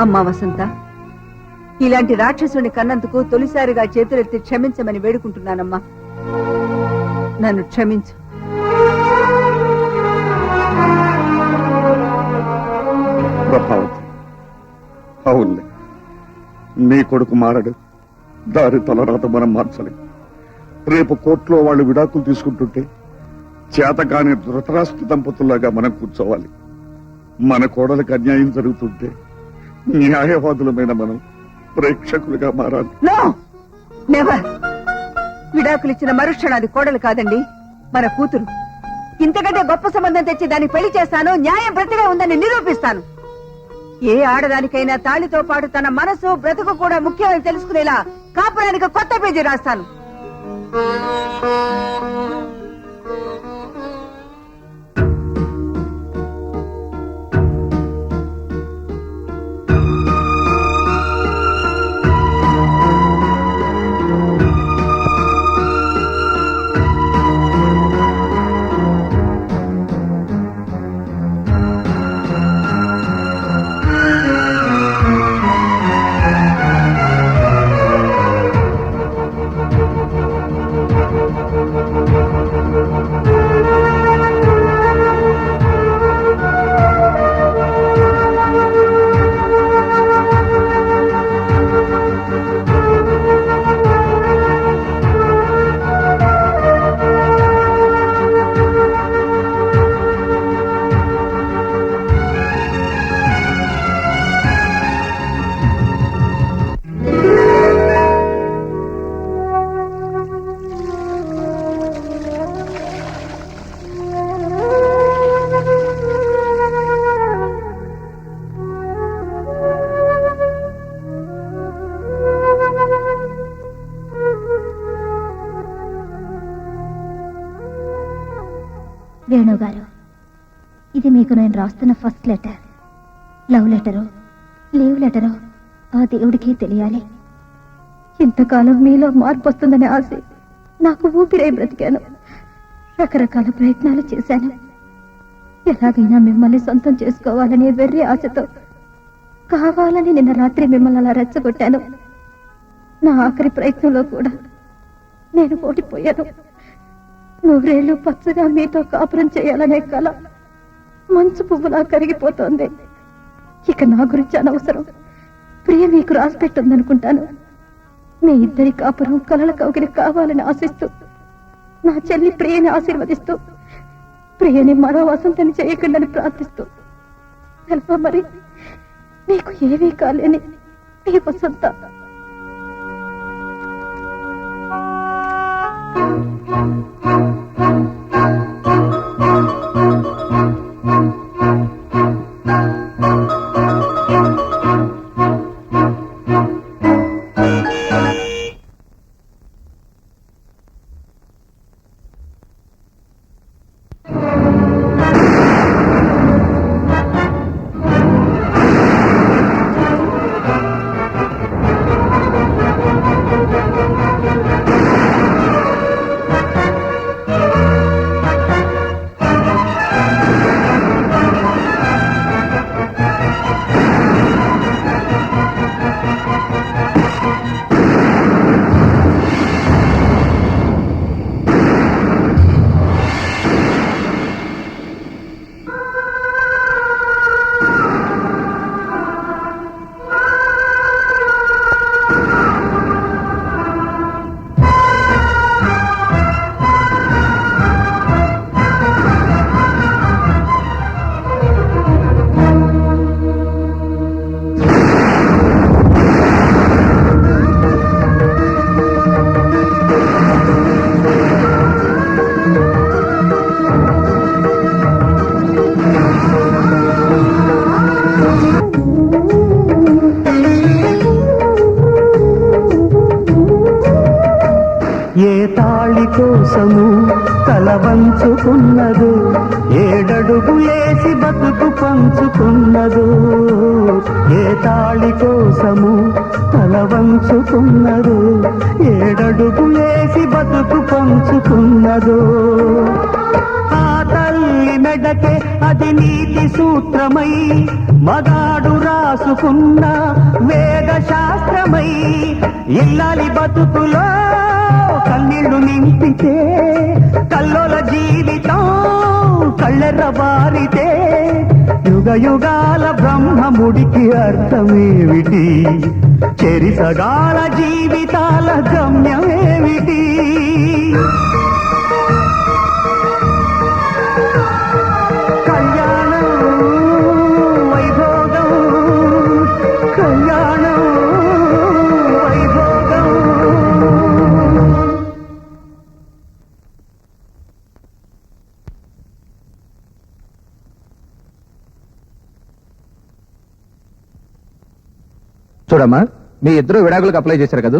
S9: అమ్మా వసంత, ఇలాంటి రాక్షసుని కన్నందుకు తొలిసారిగా చేతులెత్తి క్షమించమని వేడుకుంటున్నానమ్మా. నన్ను క్షమించు.
S4: ప్రభావతి, అవునులే, నీ కొడుకు మారడు. దారి తలరాత మనం మార్చలేం. రేపు కోర్టులో వాళ్ళు విడాకులు తీసుకుంటుంటే చేతకాని ధృతరాష్ట్ర దంపతుల్లాగా మనం కూర్చోవాలి. మన కోడలకు అన్యాయం జరుగుతుంటే న్యాయవాదులమైన మనం ప్రేక్షకులుగా మారాలి.
S9: No, never. విడాకులిచ్చిన మరుక్షణం అది కోడలు కాదండి, మన కూతురు. ఇంతకంటే గొప్ప సంబంధం తెచ్చి దాన్ని పెళ్లి చేస్తాను, న్యాయం బ్రతిగా ఉందని నిరూపిస్తాను. ఏ ఆడదానికైనా తాళితో పాటు తన మనసు బ్రతుకు కూడా ముఖ్యమని తెలుసుకునేలా కాపురానికి కొత్త పేజీ రాస్తాను.
S5: వేణు గారు, ఇది మీకు నేను రాస్తున్న ఫస్ట్ లెటర్. లవ్ లెటరో లీవ్ లెటరో ఆ దేవుడికి తెలియాలి. ఇంతకాలం మీలో మార్పు వస్తుందనే ఆశ నాకు ఊపిరై బ్రతికాను. రకరకాల ప్రయత్నాలు చేశాను. ఎలాగైనా మిమ్మల్ని సొంతం చేసుకోవాలనే వెర్రి ఆశతో కావాలని నిన్న రాత్రి మిమ్మల్ని అలా రెచ్చగొట్టాను. నా ఆఖరి ప్రయత్నంలో కూడా నేను ఓడిపోయాను. 100 ఏళ్ళు పచ్చగా మీతో కాపురం చేయాలనే కల మంచు పువ్వులా కరిగిపోతోంది. ఇక నా గురించి అనవసరం. ప్రియ మీకు రాసి పెట్టిందనుకుంటాను. మీ ఇద్దరి కాపురం కలల కౌగిలి కావాలని ఆశిస్తూ, నా చెల్లి ప్రియని ఆశీర్వదిస్తూ, ప్రియని మరో వసంతని చేయకుండాని ప్రార్థిస్తూ, తెలుసా మరి మీకు ఏమీ కాలేని ఈ వసంత.
S7: కోసము తల వంచుకున్నదు, 7 అడుగులేసి బతుకు పంచుకున్నదు. ఏ తాళి కోసము తల వంచుకున్నదు, 7 అడుగులేసి బతుకు పంచుకున్నదు. ఆ తల్లి మెడకే అది నీతి సూత్రమై, మగాడు రాసుకున్న వేద శాస్త్రమై, ఇల్లాలి బతుకులో కన్నీళ్లు నింపితే, కల్లోల జీవితం కళ్ళెర్ర బారితే, యుగ యుగాల బ్రహ్మముడికి అర్థమేమిటి? చెరిసగాల జీవితాల గమ్యమేమిటి? కళ్యాణం వైభోగం, కళ్యాణం వైభోగం.
S11: చూడమ్మా, మీ ఇద్దరు విడాకులకు అప్లై చేశారు కదా?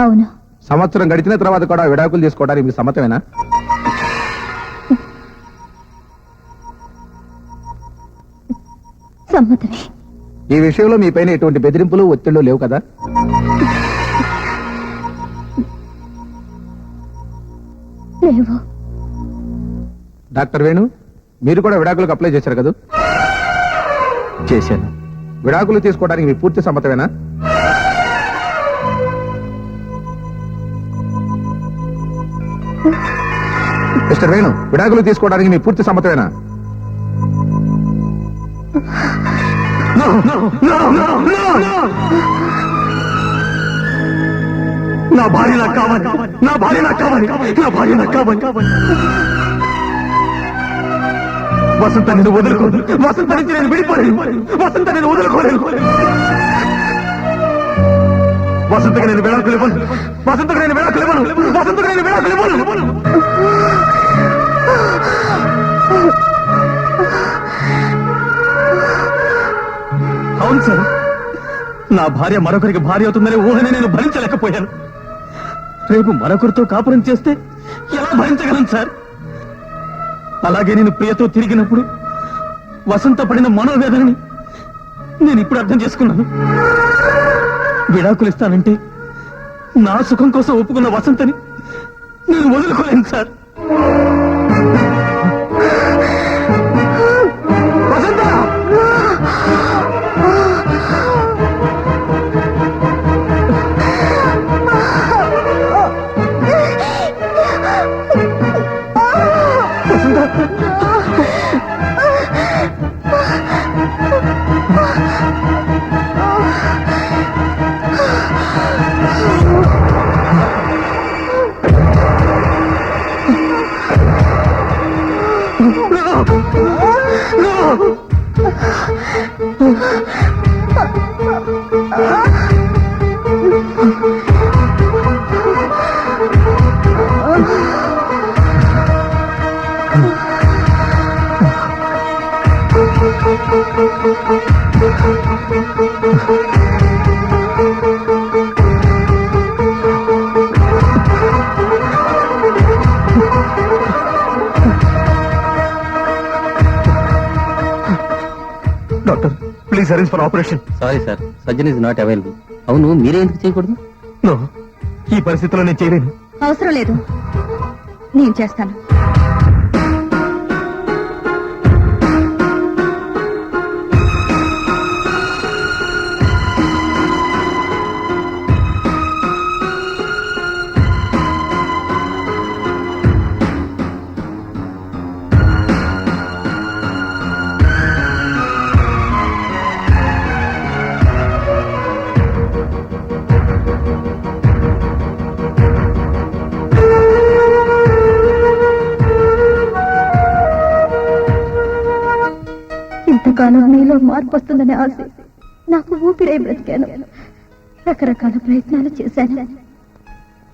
S5: అవును.
S11: సంవత్సరం గడిచిన తర్వాత కూడా విడాకులు తీసుకోవడానికి మీకు సమ్మతమేనా?
S5: సమ్మతమే.
S11: ఈ విషయంలో మీ పైన ఎటువంటి బెదిరింపులు ఒత్తిళ్లు లేవు కదా?
S5: లేవు.
S11: డాక్టర్ వేణు, మీరు కూడా విడాకులకు అప్లై చేశారు కదా?
S6: చేశాను.
S11: విడాకులు తీసుకోవడానికి మీ పూర్తి సమ్మతమేనా? మిస్టర్ వేణు, విడాకులు తీసుకోవడానికి మీ పూర్తి సమ్మతమేనా?
S6: నా భార్య నాకు కావాలి, నా భార్య నాకు కావాలి, నా భార్య నాకు కావాలి. వసంత నేను వదులుకోను, వసంత నుంచి నేను విడిపోలేను, వసంత నేను వదులుకోలేను. వసంతకు నేను విడాకులు ఇవ్వను, వసంతకు నేను విడాకులు ఇవ్వను, వసంతకు నేను విడాకులు ఇవ్వను. అవును సార్, నా భార్య మరొకరికి భార్య అవుతుందనే ఊహని నేను భరించలేకపోయాను. రేపు మరొకరితో కాపురం చేస్తే ఎలా భరించగలను సార్? అలాగే నేను ప్రియతో తిరిగినప్పుడు వసంత పడిన మనోవేదనని నేను ఇప్పుడు అర్థం చేసుకున్నాను. విడాకులు ఇస్తానంటే నా సుఖం కోసం ఒప్పుకున్న వసంతని నేను వదులుకోలేను sir. Vasantha! Doctor please arrange for operation.
S2: Sorry sir, surgeon is not available. అవును, మీరే ఎందుకు చేయకూడదు?
S6: నో, ఈ పరిస్థితిలో నేను చేయలేను.
S5: అవసరం లేదు, నేను చేస్తాను. ఇంతకాలం మీలో మార్పు వస్తుందనే ఆశ నాకు ఊపిరై బ్రతికాను. రకరకాల ప్రయత్నాలు చేశాను.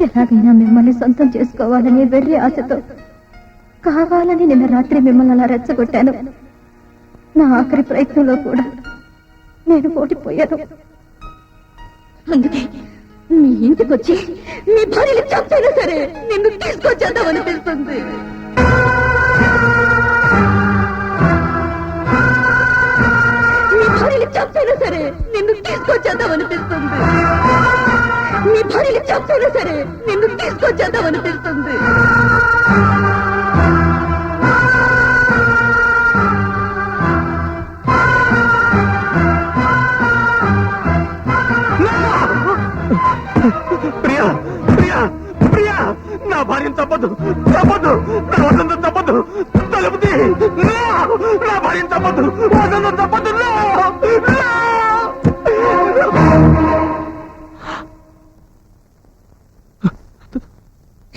S5: ఎలాగైనా మిమ్మల్ని సొంతం చేసుకోవాలనే వెర్రి ఆశతో కావాలని నిన్న రాత్రి మిమ్మల్ని అలా రెచ్చగొట్టాను. నా ఆఖరి ప్రయత్నంలో కూడా నేను ఓడిపోయాను. అందుకే మీ ఇంటికి వచ్చి మీ భార్యని చంపైనా సరే నిన్ను తీసుకొచ్చేద్దామనిపిస్తుంది. చంపైనా సరే నిన్ను తీసుకొచ్చేద్దామనిపిస్తుంది. మీ భార్యని చంపైనా సరే నిన్ను తీసుకొచ్చేద్దామనిపిస్తుంది.
S6: ప్రియా ప్రియా ప్రియా, నా భార్యను తప్పదు తప్పదు, నా వసంతం తప్పదు, తలుపుతి నా భార్యను తప్పదు, వసంతం తప్పదు.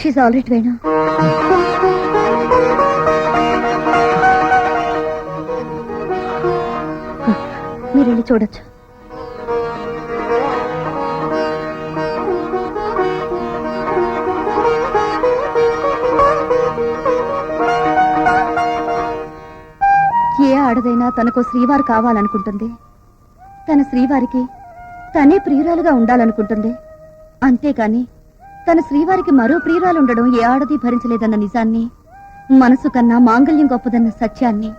S5: She's all right, Venu. మీరు వెళ్ళి చూడొచ్చు. ఏ ఆడదైనా తనకు శ్రీవారు కావాలనుకుంటుంది. తన శ్రీవారికి తనే ప్రియురాలుగా ఉండాలనుకుంటుంది. అంతేకాని తన శ్రీవారికి మరో ప్రియురాలు ఉండడం ఏ ఆడది భరించలేదన్న నిజాన్ని, మనసు కన్నా మాంగళ్యం గొప్పదన్న సత్యాన్ని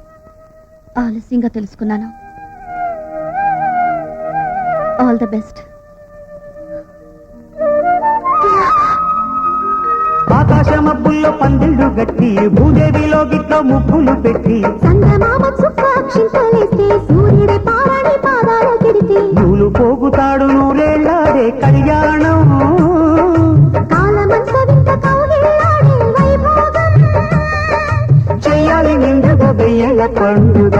S5: ఆలస్యంగా తెలుసుకున్నాను. All the best.
S7: ఆకాశమబ్బుల్లో పందిళ్ళు గట్టి, భూదేవిలో గిట్లో ముగ్గులు పెట్టి, పూలు పోగుతాడు నూరేళ్ళాడే కళ్యాణం, చెయ్యాలి నిండుగా వెయ్యల పండుగ.